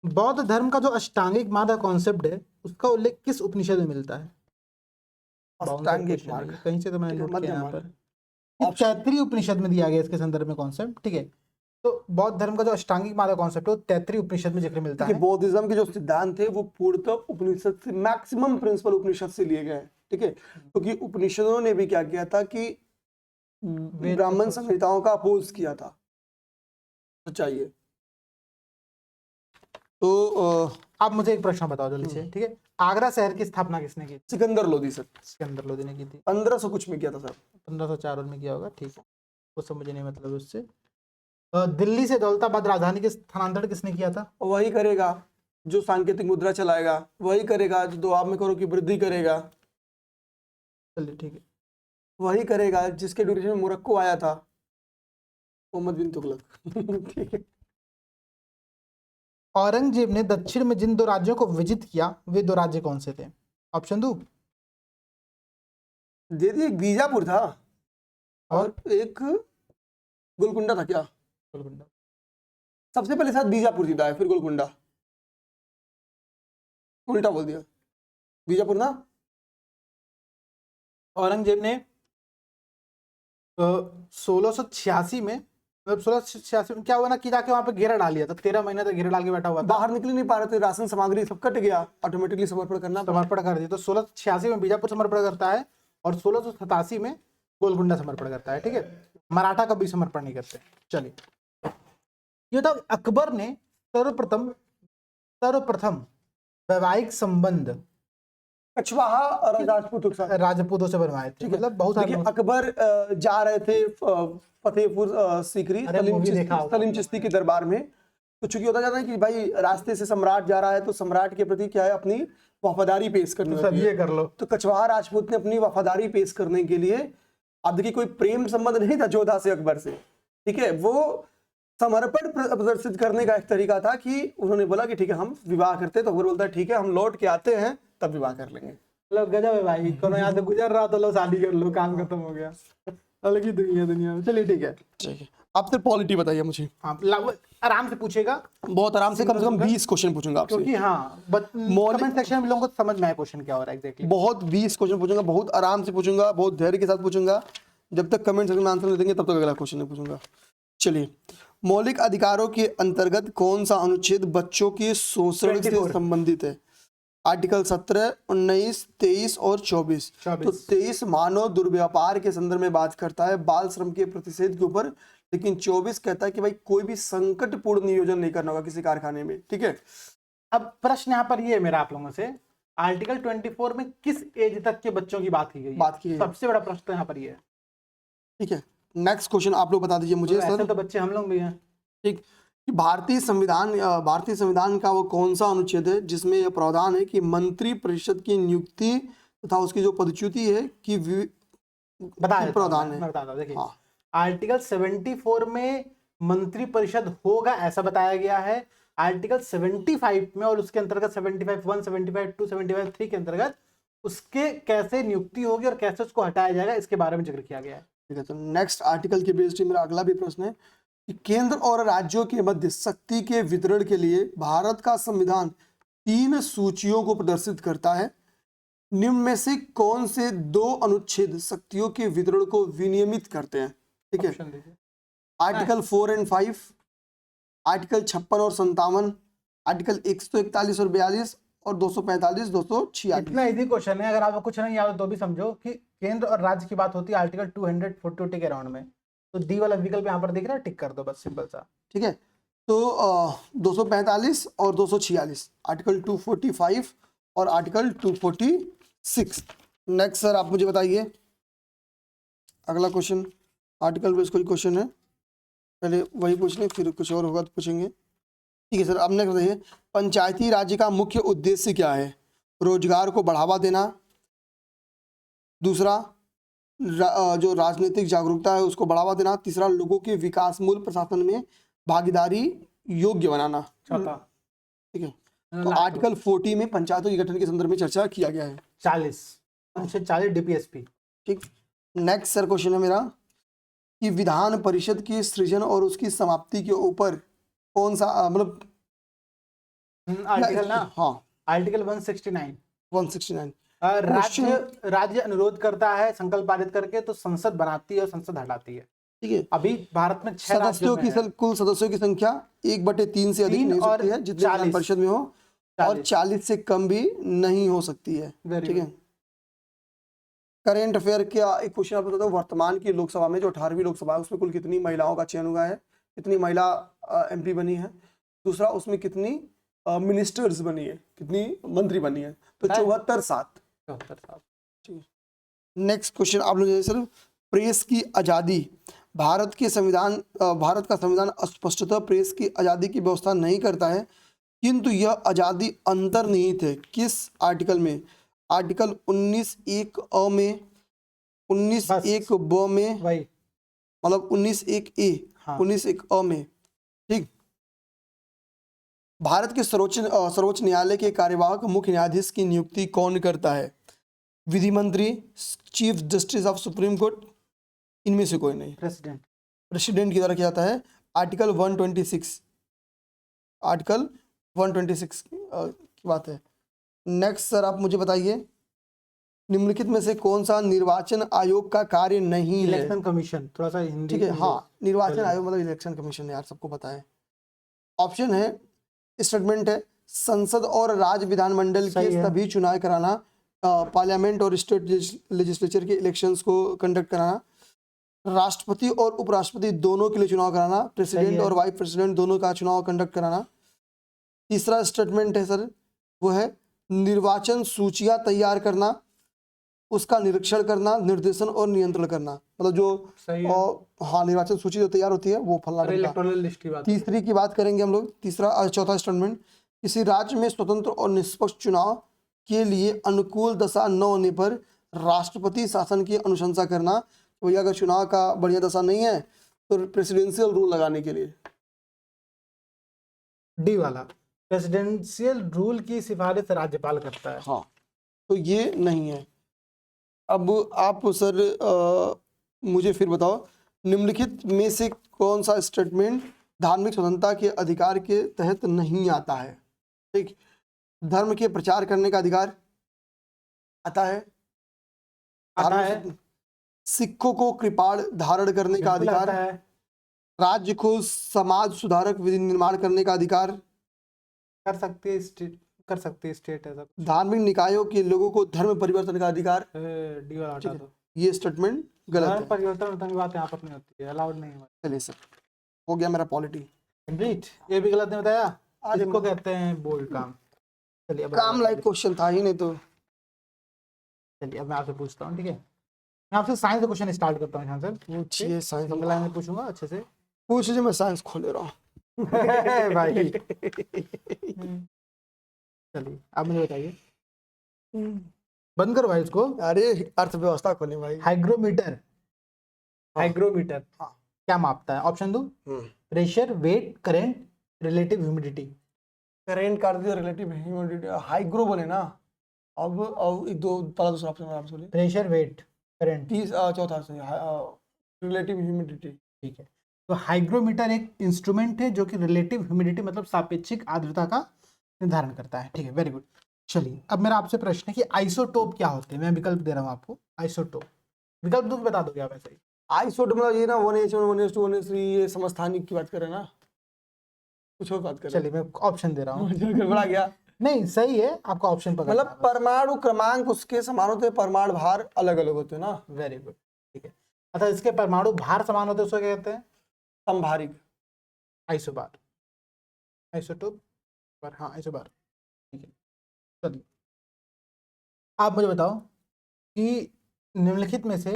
बौद्ध धर्म का जो अष्टांगिक मार्ग का कॉन्सेप्ट है उसका उल्लेख किस उपनिषद में मिलता है? अष्टांगिक मार्ग कहीं से तो मैंने नोट किया यहाँ पर, मार्ग। तैत्रीय उपनिषद में दिया गया इसके संदर्भ में कॉन्सेप्ट, ठीक है। तो बौद्ध धर्म का जो अष्टांगिक मार्ग का कॉन्सेप्ट है वो तैत्रीय उपनिषद में जिक्र मिलता है। बौद्धिज्म के जो सिद्धांत थे वो पूर्णतः उपनिषद से, मैक्सिमम प्रिंसिपल उपनिषद से लिए गए, ठीक है। क्योंकि उपनिषदों ने भी क्या किया था कि ब्राह्मण संहिताओं का अपोज किया था, सच्चाई है। तो आप मुझे एक प्रश्न बताओ जल्दी से, ठीक है। आगरा शहर की स्थापना किसने की? सिकंदर लोदी सर। सिकंदर लोदी ने की थी। 1500 कुछ में किया था सर। 1504 में किया होगा, ठीक है, वो सब मुझे नहीं मतलब उससे। दिल्ली से दौलताबाद राजधानी के स्थानांतरण किसने किया था? वही करेगा जो सांकेतिक मुद्रा चलाएगा, वही करेगा जो दुआब में करों की वृद्धि करेगा, चलिए ठीक है। वही करेगा जिसके ड्यूरेशन में मोरक्को आया था, मोहम्मद बिन तुगलक। ठीक है। औरंगजेब ने दक्षिण में जिन 2 राज्यों को विजित किया वे 2 राज्य कौन से थे? ऑप्शन दो। दे दिए, एक बीजापुर था और एक गोलकुंडा था क्या? गोलकुंडा। सबसे पहले शायद बीजापुर जीता है, फिर गोलकुंडा, उल्टा बोल दिया, बीजापुर ना। औरंगजेब ने 1686 में, मतलब 1686 में क्या हुआ ना कि जाके वहां पे घेरा डाल लिया था। 13 महीने तक घेरा डाल के बैठा हुआ था, बाहर निकल नहीं पा रहे थे, राशन सामग्री सब कट गया, ऑटोमेटिकली समर्पण करना पड़ा। समर्पण कर दिया। तो 1686 में बीजापुर समर्पण करता है और 1687 में गोलकुंडा समर्पण करता है, ठीक है। मराठा कभी समर्पण नहीं करते। चलिए ये तो अकबर ने सर्वप्रथम वैवाहिक संबंध कछवाहा और राजपूतों के साथ, राजपूतों से बनवाए थे। मतलब बहुत सारे देखिए अकबर जा रहे थे फतेहपुर सीकरी सलीम चिश्ती के दरबार में। तो चूंकि होता जाता है कि भाई रास्ते से सम्राट जा रहा है तो सम्राट के प्रति क्या है, अपनी वफादारी पेश करनी होती है। कर लो। तो कछवाहा राजपूत ने अपनी वफादारी पेश करने के लिए, अब देखिए कोई प्रेम संबंध नहीं था जोधा से अकबर से, ठीक है, वो समर्पण प्रदर्शित करने का एक तरीका था कि उन्होंने बोला कि ठीक है हम विवाह करते हैं। तो अकबर बोलता है ठीक है हम लौट के आते हैं तब विवाह कर लेंगे। मतलब गजब है भाई, कोनो यहाँ से गुजर रहा तो लो शादी कर लो, काम खत्म हो गया। अलग ही दुनिया में। चलिए ठीक है, ठीक है। आप फिर पॉलिटी बताइए मुझे। हाँ आराम से पूछेगा, बहुत आराम से, कम 20 क्वेश्चन पूछूंगा आपसे, क्योंकि हाँ कमेंट सेक्शन में लोगों को समझ में आए क्वेश्चन क्या हो रहा है एग्जैक्टली। बहुत 20 क्वेश्चन पूछूंगा, बहुत आराम से पूछूंगा, बहुत धैर्य के साथ पूछूंगा। जब तक कमेंट सेक्शन में आंसर नहीं देंगे तब तक अगला क्वेश्चन नहीं पूछूंगा। चलिए, मौलिक अधिकारों के अंतर्गत कौन सा अनुच्छेद बच्चों के शोषण से संबंधित है? आर्टिकल 17, 19, 23 और 24। तो 23 मानव दुर्व्यापार के संदर्भ में बात करता है, बाल श्रम के प्रतिषेध के ऊपर, लेकिन 24 कहता है कि भाई कोई भी संकटपूर्ण नियोजन नहीं करना होगा किसी कारखाने में, ठीक है। अब प्रश्न यहाँ पर ये है मेरा आप लोगों से, आर्टिकल 24 में किस एज तक के बच्चों की बात की गई है? सबसे बड़ा प्रश्न यहाँ पर ये है, ठीक है। नेक्स्ट क्वेश्चन आप लोग बता दीजिए मुझे। तो सर तो बच्चे हम लोग भी हैं, ठीक। कि भारतीय संविधान का वो कौन सा अनुच्छेद है जिसमें यह प्रावधान है कि मंत्री परिषद की नियुक्ति तथा उसकी जो पदच्युति है कि बता देता हूँ प्रावधान है। मैं बताता हूँ, देखिए हाँ आर्टिकल 74 में मंत्री परिषद होगा ऐसा बताया गया है। आर्टिकल 75 में और उसके अंतर्गत 75(1), 75(2), 75(3) के अंतर्गत उसके कैसे नियुक्ति होगी और कैसे उसको हटाया जाएगा इसके बारे में जिक्र किया गया है। ठीक है, तो नेक्स्ट आर्टिकल के बेस्ड मेरा अगला भी प्रश्न है कि केंद्र और राज्यों के मध्य शक्ति के वितरण के लिए भारत का संविधान 3 सूचियों को प्रदर्शित करता है। निम्न में से कौन से 2 अनुच्छेद शक्तियों के वितरण को विनियमित करते हैं? ठीक है, ऑप्शन दीजिए। आर्टिकल 4 और 5, आर्टिकल 56 और 57, आर्टिकल 141 और 42 और 245, 246। इतना इजी क्वेश्चन है, अगर आपको कुछ नहीं याद हो तो भी समझो कि केंद्र और राज्य की बात होती है आर्टिकल 240 के राउंड में। तो डी वाला विकल्प यहाँ पर दिख रहा है, टिक कर दो बस, सिंपल सा। ठीक है, तो 245 और 246, आर्टिकल 245 और आर्टिकल 246। नेक्स्ट सर आप मुझे बताइए अगला क्वेश्चन, आर्टिकल बेस्ड कोई क्वेश्चन है, पहले वही पूछ लें फिर कुछ और होगा तो पूछेंगे। ठीक है सर, अब नेक्स्ट बताइए, पंचायती राज का मुख्य उद्देश्य क्या है? रोजगार को बढ़ावा देना, दूसरा जो राजनीतिक जागरूकता है उसको बढ़ावा देना, तीसरा लोगों के विकास मूल प्रशासन में भागीदारी योग्य बनाना। चौथा ठीक है, तो आर्टिकल 40 में पंचायतों के गठन के संदर्भ में चर्चा किया गया है। 40 डीपीएसपी। ठीक, नेक्स्ट सर क्वेश्चन है मेरा कि विधान परिषद की सृजन और उसकी समाप्ति के ऊपर कौन सा मतलब आर्टिकल ना, हाँ आर्टिकल 169। 169 राज्य अनुरोध करता है संकल्प पारित करके तो संसद बनाती है और संसद हटाती है। ठीक है, अभी भारत में 6 सदस्यों की कुल सदस्यों की संख्या 1/3 से अधिक नहीं हो सकती है जितने विधान परिषद में हो, और 40 से कम भी नहीं हो सकती है। ठीक है, करेंट अफेयर का एक क्वेश्चन आप बताते हो, वर्तमान की लोकसभा में जो 18वीं लोकसभा है उसमें कुल कितनी महिलाओं का चयन हुआ है, कितनी महिला एमपी बनी है, दूसरा उसमें कितनी मिनिस्टर्स बनी है, कितनी मंत्री बनी है, तो 74/7। नेक्स्ट क्वेश्चन आप लोग सर, प्रेस की आज़ादी, भारत का संविधान स्पष्टतः प्रेस की आज़ादी की व्यवस्था नहीं करता है, किंतु यह आज़ादी अंतर्निहित है किस आर्टिकल में? आर्टिकल 19(1) में, 19(1) में, मतलब 19(1) हाँ। 19(1) में। ठीक, भारत के सर्वोच्च न्यायालय के कार्यवाहक मुख्य न्यायाधीश की नियुक्ति कौन करता है? विधि मंत्री, chief justice of supreme court, इनमें से कोई नहीं, प्रेसिडेंट की द्वारा किया जाता है। आर्टिकल 126, आर्टिकल 126 की बात है। नेक्स्ट सर आप मुझे बताइए, निम्नलिखित में से कौन सा निर्वाचन आयोग का कार्य नहीं है? इलेक्शन कमीशन, थोड़ा सा हिंदी। ठीक है, हाँ, निर्वाचन आयोग मतलब इलेक्शन कमीशन, यार सबको पता है। ऑप्शन है, स्टेटमेंट है, संसद और राज्य विधानमंडल के सभी चुनाव कराना, पार्लियामेंट और स्टेट लेजिस्लेचर के इलेक्शंस को कंडक्ट कराना, राष्ट्रपति और उपराष्ट्रपति दोनों के लिए चुनाव कराना, प्रेसिडेंट और वाइस प्रेसिडेंट दोनों का चुनाव कंडक्ट कराना। तीसरा स्टेटमेंट है सर, वो है निर्वाचन सूचियां तैयार करना, उसका निरीक्षण करना, निर्देशन और नियंत्रण करना, मतलब जो हाँ निर्वाचन सूची जो तैयार होती है वो फलना इलेक्टोरल लिस्ट की बात। तीसरी की बात करेंगे हम लोग, चौथा स्टेटमेंट, किसी राज्य में स्वतंत्र और निष्पक्ष चुनाव के लिए अनुकूल दशा न होने पर राष्ट्रपति शासन की अनुशंसा करना। तो भैया अगर चुनाव का बढ़िया दशा नहीं है तो प्रेसिडेंशियल रूल लगाने के लिए। डी वाला, प्रेसिडेंशियल रूल की सिफारिश राज्यपाल करता है। हाँ, तो ये नहीं है। अब आप सर मुझे फिर बताओ, निम्नलिखित में से कौन सा स्टेटमेंट धार्मिक स्वतंत्रता के अधिकार के तहत नहीं आता है? ठीक, धर्म के प्रचार करने का अधिकार आता है, सिखों को कृपाण धारण करने का अधिकार है, राज्य को समाज सुधारक विधि निर्माण करने का अधिकार कर सकती है स्टेट ऐसा, धार्मिक निकायों के लोगों को धर्म परिवर्तन का अधिकार। डी वाला हटा दो, ये स्टेटमेंट गलत है। परिवर्तन की बात यहाँ पर नहीं होती है, अलाउड नहीं है। चलिए सर, हो गया मेरा पॉलिटी कंप्लीट। ये भी गलत नहीं बताया, आज इसको कहते हैं बोल्ड काम। चलिए, काम लाइक क्वेश्चन था ही नहीं तो। चलिए अब मैं आपसे पूछता हूँ, ठीक है, मैं आपसे साइंस का क्वेश्चन स्टार्ट करता हूँ यहाँ से। पूछिए, साइंस में पूछूंगा अच्छे से। पूछ लीजिए, मैं साइंस खोले रहा हूँ। भाई चलिए अब मुझे बताइए, बंद करो भाई इसको। अरे अर्थव्यवस्था खोले भाई। हाइग्रोमीटर, हाँ। हाइग्रोमीटर हाँ। क्या मापता है? ऑप्शन दो, pressure, weight, current, relative humidity. Current काट दिया, रिलेटिव ह्यूमिडिटी, हाइग्रो बोले ना। अब एक दो पहला दूसरा ऑप्शन आप बोले। Pressure, weight, current. चौथा सही, रिलेटिव ह्यूमिडिटी। ठीक है, तो हाइग्रोमीटर एक इंस्ट्रूमेंट है जो कि रिलेटिव ह्यूमिडिटी मतलब सापेक्षिक आर्द्रता का निर्धारण करता है। ठीक है, वेरी गुड। चलिए अब मेरा आपसे प्रश्न है कि आइसोटोप क्या होते हैं? मैं विकल्प दे रहा हूँ आपको, आइसोटोप विकल्प दो, बता दोगे आप ऐसे ही? आइसोटोप मतलब ये ना 1H1 1H2 1H3, ये समस्थानिक की बात करें ना, कुछ और बात करें। चलिए मैं ऑप्शन दे रहा हूँ। गड़बड़ा गया। नहीं सही है, आपका ऑप्शन पकड़ना मतलब है बस। परमाणु क्रमांक उसके समान होते हैं, परमाणु भार अलग अलग होते हैं ना। वेरी गुड, ठीक है। अच्छा, इसके परमाणु भार समान होते हैं उसको क्या कहते हैं? संभारिक। आइसोबार, आइसोटोप पर, हाँ आइसोबार। ठीक है, चलिए आप मुझे बताओ कि निम्नलिखित में से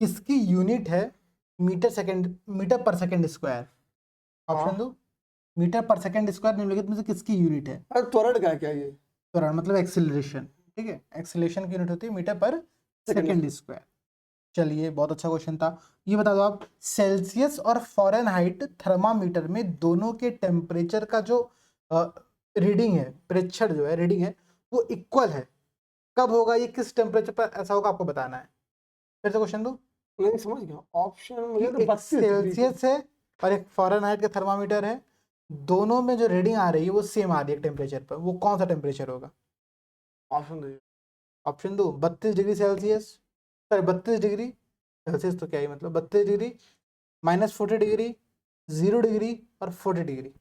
किसकी यूनिट है मीटर सेकंड, मीटर पर सेकंड स्क्वायर? ऑप्शन हाँ। दो, मीटर पर सेकंड स्क्वायर निम्नलिखित में से किसकी यूनिट है? अरे त्वरण का क्या ये? त्वरण मतलब एक्सिलरेशन, ठीक है, एक्सिलरेशन की यूनिट होती है मीटर पर सेकंड स्क्वायर। चलिए बहुत अच्छा क्वेश्चन था। ये बता दो आप, सेल्सियस और फॉरेनहाइट थर्मामीटर में दोनों के टेम्परेचर का जो रीडिंग है, प्रेक्षण जो है रीडिंग है, वो इक्वल है। कब होगा ये, किस टेम्परेचर पर ऐसा होगा, आपको बताना है। फिर से क्वेश्चन दो। नहीं समझ गया ऑप्शन, मुझे तो एक 32 डिग्री। सेल्सियस है और एक फॉरेनहाइट का थर्मामीटर है, दोनों में जो रीडिंग आ रही है वो सेम आ रही है टेम्परेचर पर, वो कौन सा टेम्परेचर होगा? ऑप्शन दो। ऑप्शन दो, 32 degree Celsius, sorry 32 degree Celsius तो क्या ही मतलब, 32 डिग्री, -40 डिग्री, 0 डिग्री और 40 डिग्री।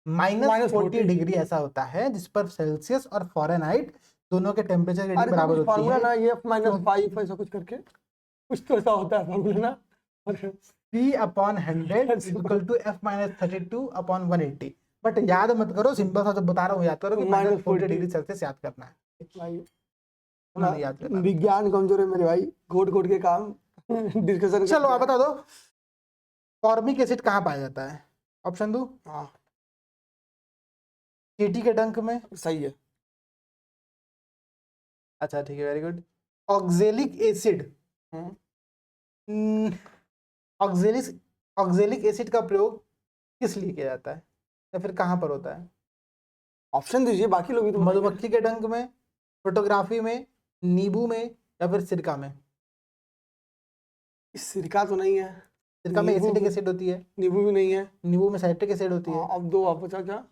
-40 डिग्री ऐसा होता है जिस पर सेल्सियस और फॉरेनहाइट दोनों के टेम्परेचर रीडिंग अरे तो बराबर कुछ होती फार्मूला है। ना, ये F क्यों? -5 ऐसा कुछ करके कुछ तो ऐसा होता है फार्मूला ना। P/100 = F-32/180। बट याद मत करो, सिंपल सा जो बता रहा हूँ याद करो कि -40 डिग्री सेल्सियस याद करना है, भाई उतना नहीं याद करना। विज्ञान कमजोर है मेरे भाई, घोट घोट के काम डिस्कशन। चलो आप बता दो, फॉर्मिक एसिड कहाँ पाया जाता है? ऑप्शन दो, हाँ चींटी के डंक में। सही है। अच्छा ठीक है, very good. Oxalic acid, oxalic oxalic acid का प्रयोग किस लिए किया जाता है या फिर कहाँ पर होता है? ऑप्शन दीजिए, बाकी लोग भी तो बताएंगे। मधुमक्खी के डंक में, फोटोग्राफी में, नींबू में या फिर सिरका में? सिरका तो नहीं है, सिरका में एसिडिक एसिड होती है, नींबू भी नहीं है, नींबू में साइट्रिक एसिड होती है। अब दो आप बचा क्या?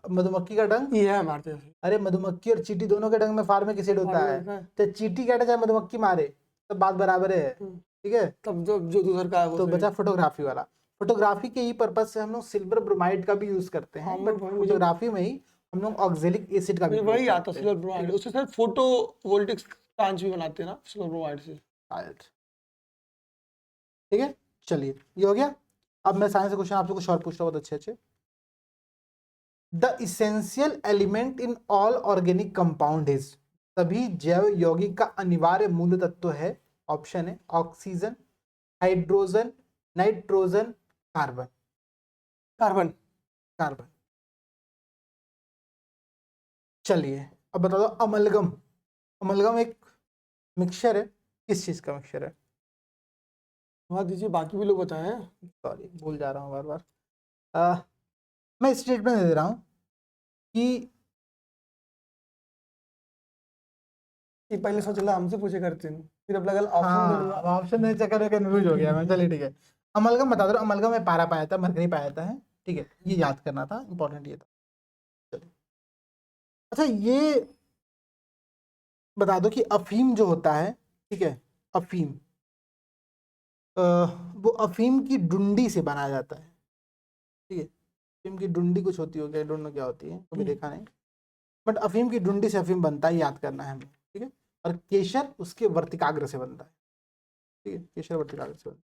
मधुमक्खी का डंक, ये है हमारे पास। अरे मधुमक्खी और चींटी दोनों के डंक में फार्मिक एसिड होता है, तो चींटी काटे चाहे मधुमक्खी मारे तो बात बराबर है, ठीक है। तब जो दूसर का है वो तो सही। बचा फोटोग्राफी वाला। फोटोग्राफी के ही पर्पज से हम लोग सिल्वर ब्रोमाइड का भी यूज करते हैं, बट फोटोग्राफी में ही हम लोग ऑक्जेलिक एसिड का भी वही use आता करते हैं। सिल्वर ब्रोमाइड, उससे सर फोटो वोल्टिक्स ट्रांच भी बनाते हैं ना सिल्वर ब्रोमाइड से। शायद। ठीक है, चलिए ये हो गया। अब मैं साइंस से क्वेश्चन आपसे कुछ और पूछ रहा हूँ, बहुत अच्छे अच्छे। The essential element in all organic compound is, सभी जैव यौगिक का अनिवार्य मूल तत्व है। ऑप्शन है oxygen, hydrogen, nitrogen, carbon. Carbon. Carbon. चलिए अब बता दो, अमलगम, अमलगम एक मिक्सचर है, किस चीज का मिक्सचर है? बता दीजिए, बाकी भी लोग बताएं। सॉरी भूल जा रहा हूँ बार बार। मैं स्टेटमेंट दे रहा हूँ कि ये पहले सोच रहा हमसे पूछे करते हैं, फिर अब लगा ऑप्शन दे दूंगा। हाँ, ऑप्शन नहीं चक्कर में कन्फ्यूज हो गया मैं। चलिए ठीक है, अमलगम बता दो, अमलगम में पारा पाया था, मरकरी पाया था है, ठीक है, ये याद करना था, इंपॉर्टेंट ये था। चलिए अच्छा, ये बता दो कि अफीम जो होता है, ठीक है, अफीम, वो अफीम की डुंडी से बनाया जाता है, ठीक है। अफीम की डुंडी कुछ होती होगी, आई डोंट नो क्या होती है, कभी देखा नहीं, बट अफीम की डुंडी से अफीम बनता है, याद करना है हमें, ठीक है। और केशर उसके वर्तिकाग्र से बनता है, ठीक है, केशर वर्तिकाग्र से बनता है।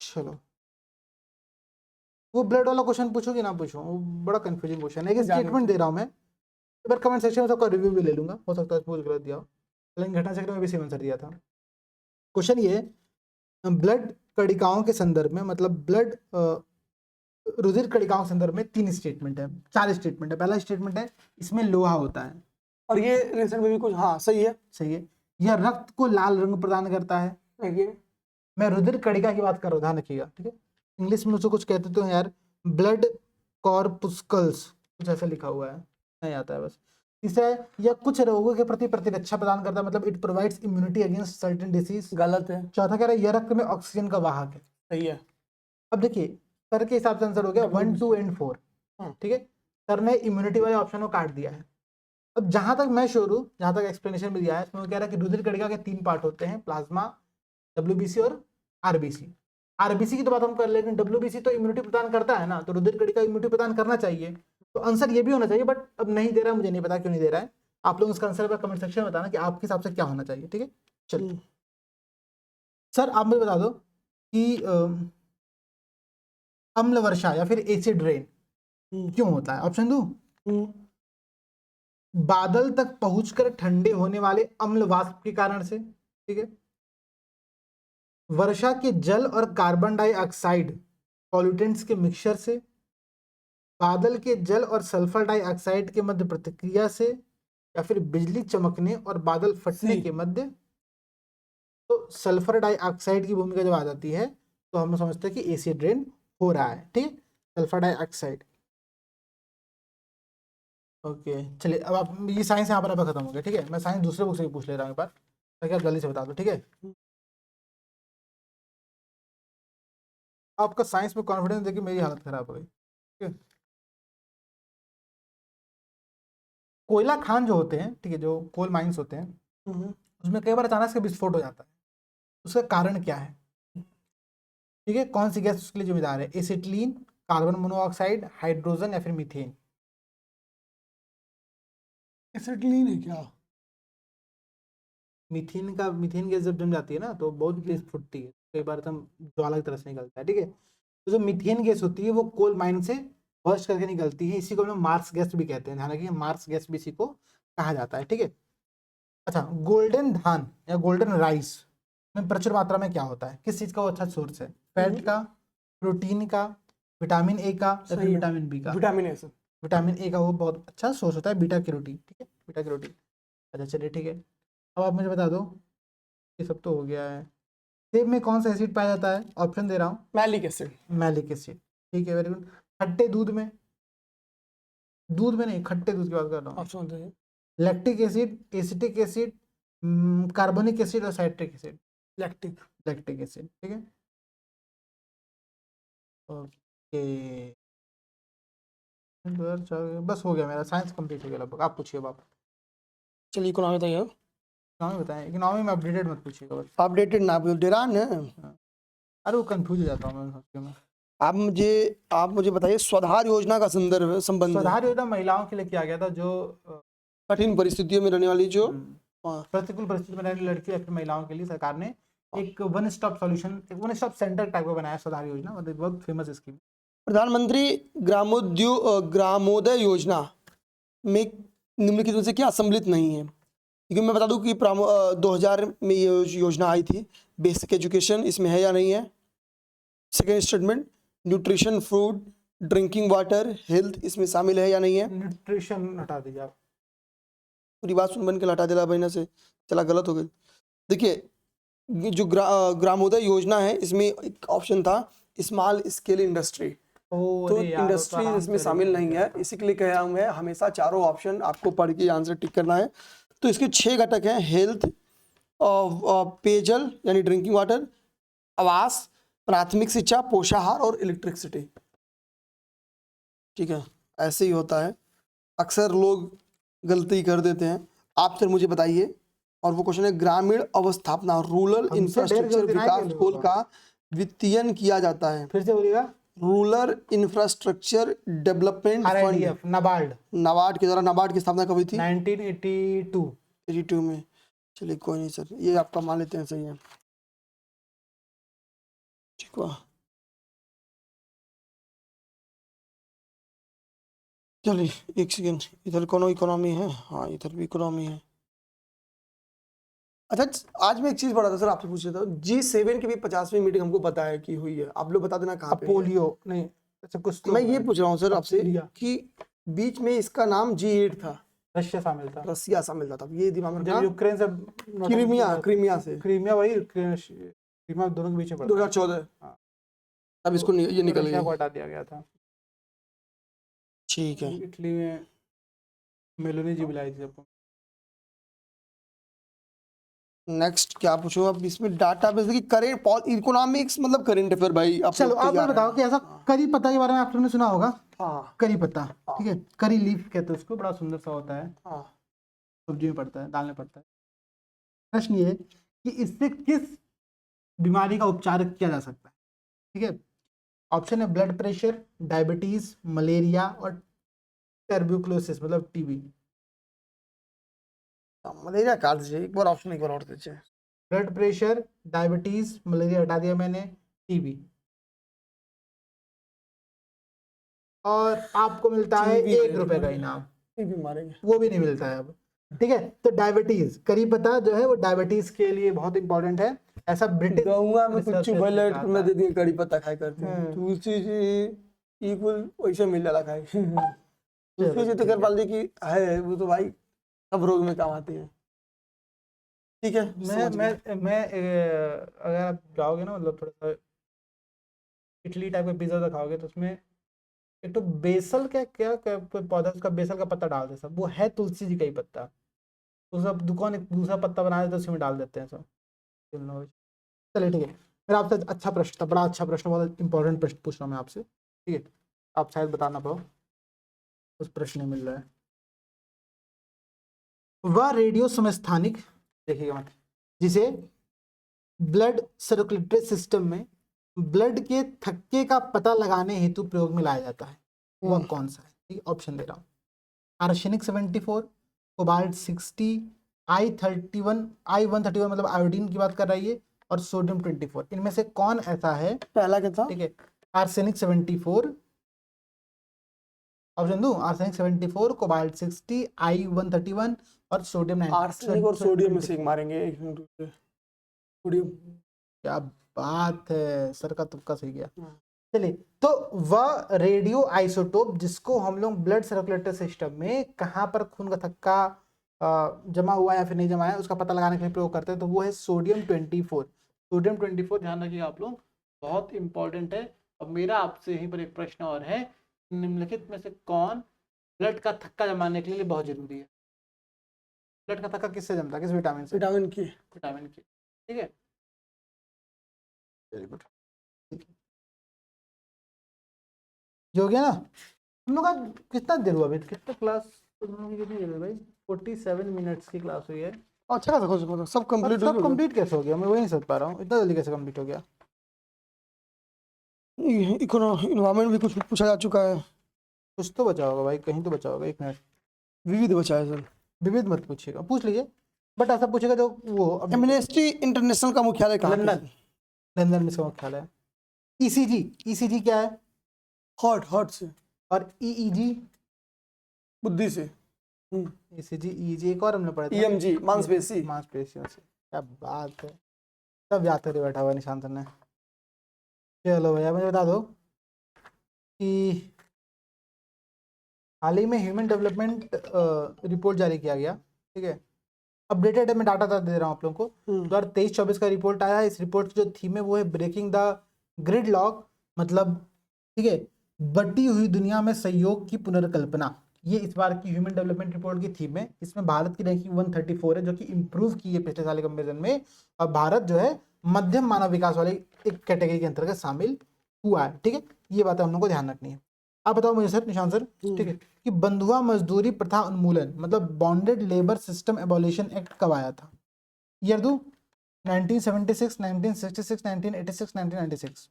चलो वो ब्लड वाला क्वेश्चन पूछो कि ना पूछो, वो बड़ा कंफ्यूजिंग क्वेश्चन है। एक स्टेटमेंट दे रहा हूँ मैं, एक बार कमेंट सेक्शन में सबका रिव्यू भी ले लूंगा, हो सकता है कुछ गलत दिया हो, लेकिन घटना चक्र में भी सेम आंसर दिया था। क्वेश्चन ये, ब्लड कणिकाओं के संदर्भ में, मतलब ब्लड रुधिर कणिकाओं के संदर्भ में 3 स्टेटमेंट है, 4 स्टेटमेंट है। पहला स्टेटमेंट है इसमें लोहा होता है, और ये रिसेंट में भी कुछ, हाँ सही है। सही है। यह रक्त को लाल रंग प्रदान करता है। देखिए मैं रुधिर कणिका की बात कर रहा हूँ, ध्यान रखिएगा, ठीक है। इंग्लिश में उसको कुछ कहते तो हैं यार, ब्लड कॉर्पुस्कल्स, कुछ ऐसा लिखा हुआ है, नहीं आता है बस। तीसरा है यह कुछ रोगों के प्रति प्रतिरक्षा प्रदान करता है, मतलब it provides immunity against certain disease. गलत है। चौथा कह रहा है यह रक्त में ऑक्सीजन का वाहक है। सही है। अब देखिए सर के हिसाब से आंसर हो गया 1, 2 एंड 4, ठीक है। सर ने इम्यूनिटी वाले ऑप्शन को काट दिया है। अब जहां तक मैं श्योर हूँ, जहां तक एक्सप्लेनेशन में दिया है, इसमें वो कह रहा है कि रुधिर कणिका के 3 पार्ट होते हैं, प्लाज्मा, डब्ल्यूबीसी और आरबीसी। आरबीसी की तो बात हम कर लेकिन डब्ल्यूबीसी तो इम्यूनिटी प्रदान करता है ना, तो रुधिर कणिका इम्यूनिटी प्रदान करना चाहिए, तो आंसर ये भी होना चाहिए, बट अब नहीं दे रहा है, मुझे नहीं पता क्यों नहीं दे रहा है। आप लोग इसका आंसर कमेंट सेक्शन में बताना कि आपके हिसाब से क्या होना चाहिए, ठीक है। चलिए सर आप मुझे बता दो कि अम्ल वर्षा या फिर एसिड रेन क्यों होता है। ऑप्शन दो, बादल तक पहुंचकर ठंडे होने वाले अम्ल वाष्प के कारण से, ठीक है। वर्षा के जल और कार्बन डाइऑक्साइड पॉल्यूटेंट्स के मिक्सचर से, बादल के जल और सल्फर डाइऑक्साइड के मध्य प्रतिक्रिया से, या फिर बिजली चमकने और बादल फटने के मध्य। तो सल्फर डाइऑक्साइड की भूमिका जब आ जाती है तो हम समझते हैं कि एसिड रेन हो रहा है, ठीक है, सल्फर डाइऑक्साइड। ओके चलिए, अब आप ये साइंस यहाँ पर आपका खत्म हो गया, ठीक है। मैं साइंस दूसरे बुक से भी पूछ ले रहा हूँ एक बार, ताकि आप जल्दी से बता दो, ठीक है। आपका साइंस में कॉन्फिडेंस देखिए मेरी हालत खराब हो गई, ठीक है। कोयला खान जो होते हैं, ठीक है, जो कोल माइंस होते हैं, उसमें कई बार अचानक से विस्फोट हो जाता है, उसका कारण क्या है, ठीक है। कौन सी गैस उसके लिए जिम्मेदार है, एसिटिलीन, कार्बन मोनोऑक्साइड, हाइड्रोजन या फिर मीथेन। एसिटिलीन है क्या? मीथेन गैस जब जम जाती है ना तो बहुत तेज फूटती है, कई बार एकदम ज्वाला की तरह से निकलता है, ठीक है। तो जो मीथेन गैस होती है वो कोल माइन से बर्स्ट करके निकलती है, इसी को हम लोग मार्स गैस भी कहते हैं, ध्यान रखिए मार्स गैस भी इसी को कहा जाता है, ठीक है। अच्छा, गोल्डन धान या गोल्डन राइस में प्रचुर मात्रा में क्या होता है, किस चीज का वो अच्छा सोर्स है, फैट का, प्रोटीन का, विटामिन ए का या फिर विटामिन बी का। Vitamin A sir. Vitamin A का वो बहुत अच्छा सोर्स होता है, बीटा कैरोटीन, ठीक है, बीटा कैरोटीन। अच्छा चलिए ठीक है, अब आप मुझे बता दो, ये सब तो हो गया है। सेब में कौन सा एसिड पाया जाता है, ऑप्शन दे रहा हूँ, मैलिक एसिड। मैलिक एसिड, ठीक है, वेरी गुड। खट्टे दूध में, दूध में नहीं, खट्टे दूध की बात कर रहा हूँ। ऑप्शन दे। Lactic acid, acetic acid, carbonic acid और citric acid. Lactic. Lactic acid, ठीक है। ओके बस हो गया, मेरा साइंस कंप्लीट हो गया लगभग। आप पूछिए बाप, चलिए इकोनॉमी बताइए। इकोनॉमी बताएं, इकोनॉमी में अपडेटेड मत पूछिएगा बस। अपडेटेड ना बोल डेरान है। अरे वो कंफ्यूज हो जाता हूँ मैं सबके में। आप मुझे बताइए स्वधार योजना का संबंध है। सुधार योजना महिलाओं के लिए किया गया था, जो कठिन परिस्थितियों में रहने वाली जो प्रतिकूल परिस्थिति में रहने लड़कियों या फिर महिलाओं के लिए सरकार ने एक वन स्टॉप सॉल्यूशन, एक वन स्टॉप सेंटर टाइप का बनाया सुधार योजना, मतलब बहुत फेमस स्कीम। प्रधानमंत्री ग्रामोदय योजना में निम्नलिखित में से क्या सम्मिलित नहीं है? क्योंकि मैं बता दूं कि 2000 में ये योजना आई थी। बेसिक एजुकेशन इसमें है या नहीं है? Second statement, nutrition, food, drinking water, health इसमें शामिल है या नहीं है? न्यूट्रिशन हटा दीजिए आप। पूरी बात सुन बन के हटा दिला बहना से, चला गलत हो गई। देखिए ये जो ग्रामोदय योजना है इसमें एक ऑप्शन था स्मॉल स्केल इंडस्ट्री, तो इंडस्ट्री इसमें शामिल नहीं है। इसी के लिए कह रहा हूँ मैं, हमेशा चारों ऑप्शन आपको पढ़ के आंसर टिक करना है। तो इसके 6 घटक हैं, हेल्थ, पेयजल यानी ड्रिंकिंग वाटर, आवास, प्राथमिक शिक्षा, पोषाहार और इलेक्ट्रिसिटी, ठीक है। ऐसे ही होता है, अक्सर लोग गलती कर देते हैं। आप सर मुझे बताइए, और वो क्वेश्चन है ग्रामीण अवस्थापना रूरल इंफ्रास्ट्रक्चर विकास कोल का वित्तीयन किया जाता है। फिर से बोलिएगा। Rural infrastructure development fund, NABARD. NABARD के द्वारा, नाबार्ड की स्थापना कब हुई थी? 1982 में। चलिए कोई नहीं सर, ये आपका मान लेते हैं सही है, ठीक हुआ। चलिए एक सेकेंड, इधर कोनो इकोनॉमी है, हाँ इधर भी इकोनॉमी है। अच्छा आज मैं एक चीज पढ़ा था सर, आपसे पूछ रहा था, G7 की भी 50वीं मीटिंग हमको पता है कि हुई है, आप लोग बता देना कहाँ पे हुई है। अपोलियो नहीं, अच्छा कुछ तो मैं ये पूछ रहा हूँ सर आपसे अपोलिया। कि बीच में इसका नाम G8 था, रशिया शामिल था रसिया शामिल था, तब ये दिमाग में जब रखना। यूक्रेन से नोटंकी क्रीमिया, हुआ था। क्रीमिया से क्रीमिया वही क्रीमिया दोनों के बीच में पड़ता है। 2014, हाँ, अब इसको ये निकल रशिया गई। को हटा दिया गया था। ठीक है, इटली में मेलोनी जी बुलाई थी सबको। नेक्स्ट क्या पूछो अब इसमें, डाटा बेस की करेंट इकोनॉमिक्स मतलब करेंट अफेयर भाई, आप चलो लोग आप मुझे तैयार बताओ हैं। कि ऐसा करी पत्ता के बारे में आप लोगों ने सुना होगा। हाँ करी पत्ता, ठीक है, करी लीफ कहते हैं उसको, बड़ा सुंदर सा होता है, हाँ, सब्जी में पड़ता है, दाल में पड़ता है। प्रश्न ये है कि इससे किस बीमारी का उपचार किया जा सकता है, ठीक है। ऑप्शन है ब्लड प्रेशर, डायबिटीज, मलेरिया और टर्ब्यूक्लोसिस मतलब टीबी। मलेरिया काट दीजिए, एक बार ऑप्शन एक बार और दीजिए। ब्लड प्रेशर, डायबिटीज, मलेरिया हटा दिया मैंने, टीबी। और आपको मिलता है टीबी 1 रुपए का इनाम, टीबी मारेंगे। वो भी नहीं मिलता है अब, ठीक है। तो डायबिटीज, करी पत्ता जो है वो डायबिटीज के लिए बहुत इंपॉर्टेंट है, ऐसा ब्रिटिश गौवा में कुछ रिसर्चर ने चुभल कहा में था। दे दिए, कड़ी पत्ता खाए करते हैं, हम्म। तुलसी जी इक्वल वैसे मिल जाला खाए। तुलसी चलो जी तो ठीक खैर है। मान ली कि है, वो तो भाई सब रोग में काम आती है। ठीक है, समझ गए। अगर आप जाओगे ना, मतलब थोड़ा सा इटली टाइप का पिज्जा खाओगे तो उसमें एक तो बेसल क्या कोई पौधा है, उसका बेसल का पत्ता डाल दे सब, वो है तुलसी जी का ही पत्ता, तो सब दुकान एक दूसरा पत्ता बना देते हैं उसमें डाल देते हैं सब। चलिए ठीक है, मेरा आपसे अच्छा प्रश्न था, बड़ा अच्छा प्रश्न, बहुत इंपॉर्टेंट प्रश्न पूछ रहा हूँ मैं आपसे, ठीक है। आप शायद बताना पाओ, उस प्रश्न में मिल रहा है। वह रेडियो समस्थानिक, देखिएगा मत, जिसे ब्लड सर्कुलेटरी सिस्टम में ब्लड के थक्के का पता लगाने हेतु प्रयोग में लाया जाता है, वह कौन सा है, ठीक है। ऑप्शन दे रहा हूँ, आर्सेनिक 74, कोबाल्ट 60, I131 मतलब आयोडीन की बात कर रही है, और सोडियम 24, इनमें से कौन ऐसा है, पहला क्या था? ठीक है। आर्सेनिक 74, ऑप्शन दूं, आर्सेनिक 74, कोबाल्ट 60, I131 और सोडियम आर्सेनिक और सोडियम में से 24। एक मारेंगे, एक मिनट रुक के। सोडियम। क्या बात है, सर का तुक्का सही गया। चलिए, तो वह रेडियो आइसोटोप जिसको हम लोग ब्लड सर्कुलेटरी सिस्टम में कहाँ पर खून का थक्का जमा हुआ है या फिर नहीं जमा है उसका पता लगाने के लिए प्रयोग करते हैं, तो वो है सोडियम 24। सोडियम 24 ध्यान रखिएगा आप लोग, बहुत इंपॉर्टेंट है। अब मेरा आपसे यहीं पर एक प्रश्न और है, निम्नलिखित में से कौन ब्लड का थक्का जमाने के लिए बहुत जरूरी है। ब्लड का थक्का किससे जमता है, किस विटामिन से, विटामिन की। विटामिन की, ठीक है। वेरी गुड, जो हो गया ना। हम लोग का कितना देर हुआ अभी, कितना क्लास कितनी देर हुई भाई, 47 मिनट्स की क्लास हुई है। अच्छा खासा कुछ सब और कंप्लीट सब हो कंप्लीट कैसे हो गया, मैं वही नहीं समझ पा रहा हूँ, इतना जल्दी कैसे कंप्लीट हो गया। गया। इन्वायरमेंट भी कुछ पूछा जा चुका है, कुछ तो बचा होगा भाई, कहीं तो बचा होगा, 1 मिनट। विविध बचा है सर। विविध मत पूछिएगा, पूछ लीजिए, बट ऐसा पूछेगा जो वो एमनेस्टी इंटरनेशनल का मुख्यालय कहाँ पे लंदन, लंदन में इसका मुख्यालय है। ईसीजी, ईसीजी क्या है, हार्ट, हार्ट से, और ईईजी, बुद्धि से। ईसीजी ईजी एक और हमने पढ़ा था, ईएमजी मांसपेशी। मांसपेशियों से। क्या बात है, सब याद करके बैठा हुआ निशांत ने। चलो भैया मुझे बता दो कि हाल ही में ह्यूमन डेवलपमेंट रिपोर्ट जारी किया गया, ठीक है। अपडेटेड है, मैं डाटा दे रहा हूँ आप लोगों को। 2023-24 का रिपोर्ट आया है, इस रिपोर्ट की जो थीम है वो है ब्रेकिंग द ग्रिड लॉक, मतलब ठीक है, बटी हुई दुनिया में सहयोग की पुनर्कल्पना। ये इस बार की ह्यूमन डेवलपमेंट रिपोर्ट की थीम है। इसमें भारत की रैंकिंग 134 है, जो कि इंप्रूव की है पिछले साल के कंपेरिजन में, और भारत जो है मध्यम मानव विकास वाली एक कैटेगरी के अंतर्गत शामिल हुआ है, ठीक है। ये बातें हम लोग को ध्यान रखनी है। आप बताओ मुझे सर, निशांत सर, ठीक है, कि बंधुआ मजदूरी प्रथा उन्मूलन मतलब bonded labour system abolition act कब आया था। ईयर दो, 1976, 1966, 1986, 1996।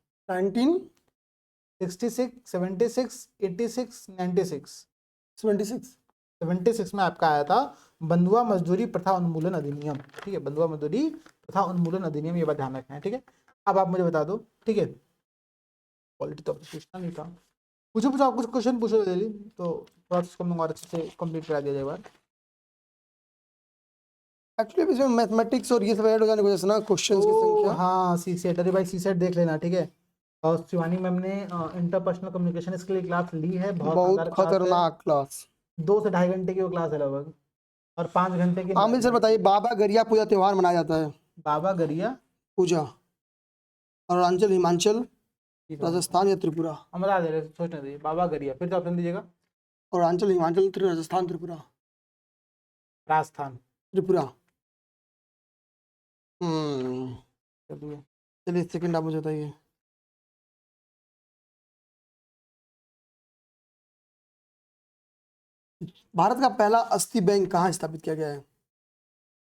66, 76, 86, 96। 1976। 76 में आपका आया था बंधुआ मजदूरी प्रथा उन्मूलन अधिनियम, ठीक है, बंधुआ मजदूरी प्रथा उन्मूलन अधिनियम, ये बात ध्यान रखना है, ठीक है। अब आप मुझे बता दो, ठीक है, क्वालिटी तो पूछना नहीं था, पूछो पूछो, आप कुछ क्वेश्चन पूछो जल्दी, तो थोड़ा सा और अच्छे से कंप्लीट करा दिया जाए एक बार। एक्चुअली इसमें मैथमेटिक्स और ये सब ऐड हो जाने की वजह से ना क्वेश्चंस की संख्या हाँ सी सेट, अरे भाई सी सेट देख लेना, ठीक है। और शिवानी मैम ने इंटरपर्सनल कम्युनिकेशन के लिए क्लास ली है, बहुत बहुत शानदार क्लास है। खतरनाक क्लास। 2 से 2.5 घंटे की वो क्लास है लगभग, और 5 घंटे की आमिर सर बताइए, बाबा गरिया पूजा त्योहार मनाया जाता है। बाबा गरिया पूजा अरुणाचल, हिमाचल, राजस्थान या त्रिपुरा? हम बता दे रहे, सोचने दीजिए। बाबा गरिया, फिर से ऑप्शन दीजिएगा। अरुणाचल, हिमाचल, राजस्थान, त्रिपुरा? राजस्थान। त्रिपुरा। चलिए चलिए, सेकंड आप मुझे बताइए। भारत का पहला अस्थि बैंक कहाँ स्थापित किया गया है?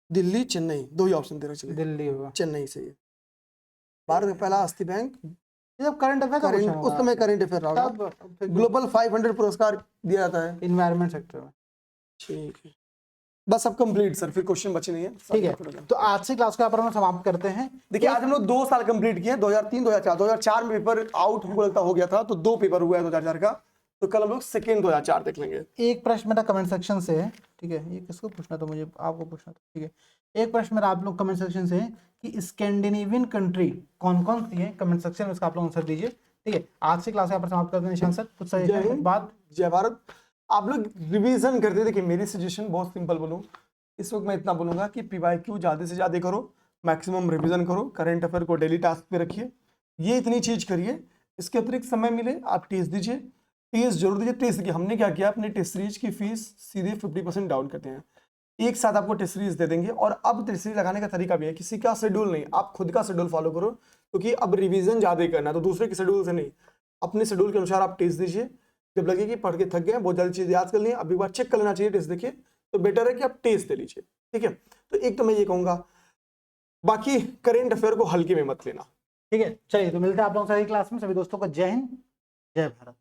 दिल्ली, चेन्नई? दो ही ऑप्शन दे रहे, चलिए। दिल्ली होगा। चेन्नई सही है। भारत का पहला अस्थि बैंक, ये सब करंट अफेयर का करंट क्वेश्चन उस समय करंट अफेयर रहा होगा। ग्लोबल 500 पुरस्कार दिया जाता है इन्वायरमेंट सेक्टर में। ठीक है, बस अब कंप्लीट सर, फिर क्वेश्चन बचे नहीं है। ठीक है, तो आज से क्लास को यहाँ पर हम समाप्त करते हैं। देखिए आज हम लोग 2 साल कंप्लीट किए, 2003 2004। 2004 में पेपर आउट हमको लगता हो गया था, तो 2 पेपर हुआ है 2004 का। तो कल हम लोग सेकेंड 2004 देख लेंगे। एक प्रश्न मेरा कमेंट सेक्शन से है, ठीक है, ये किसको पूछना था, मुझे आपको पूछना था, ठीक है। एक प्रश्न मेरा आप लोग कमेंट सेक्शन से है कि स्कैंडिनेवियन कंट्री कौन कौन सी है, कमेंट सेक्शन में इसका आप लोग आंसर दीजिए, ठीक है। आज से क्लास यहाँ पर समाप्त करते हैं। निशांत सर कुछ सजेशन बात? जय भारत। आप लोग रिवीजन करते, देखिए मेरी सजेशन बहुत सिंपल बोलूँ, इस वक्त मैं इतना बोलूंगा कि पीवाईक्यू ज्यादा से ज्यादा करो, मैक्सिमम रिवीजन करो, करंट अफेयर को डेली टास्क पे रखिए, ये इतनी चीज करिए। इसके अतिरिक्त समय मिले आप टेस्ट दीजिए, टेस्ट जरूर दीजिए। टेस्ट देखिए हमने क्या किया, अपने टेस्ट सीरीज की फीस सीधे 50% डाउन करते हैं, एक साथ आपको टेस्ट सीरीज दे देंगे। और अब टेस्ट सीरीज लगाने का तरीका भी है, किसी का शेड्यूल नहीं, आप खुद का शेड्यूल फॉलो करो, क्योंकि अब रिवीजन ज्यादा करना है, तो दूसरे के शेड्यूल से नहीं, अपने शेड्यूल के अनुसार आप टेस्ट दीजिए। जब लगे कि पढ़ के थक गए, बहुत जल्दी चीज याद कर ली, अब एक बार चेक कर लेना चाहिए टेस्ट देखिए, तो बेटर है कि आप टेस्ट दे लीजिए, ठीक है। तो एक तो मैं ये कहूंगा, बाकी करेंट अफेयर को हल्के में मत लेना। ठीक है, चलिए तो मिलते हैं आप लोगों से अगली क्लास में। सभी दोस्तों को जय हिंद, जय भारत।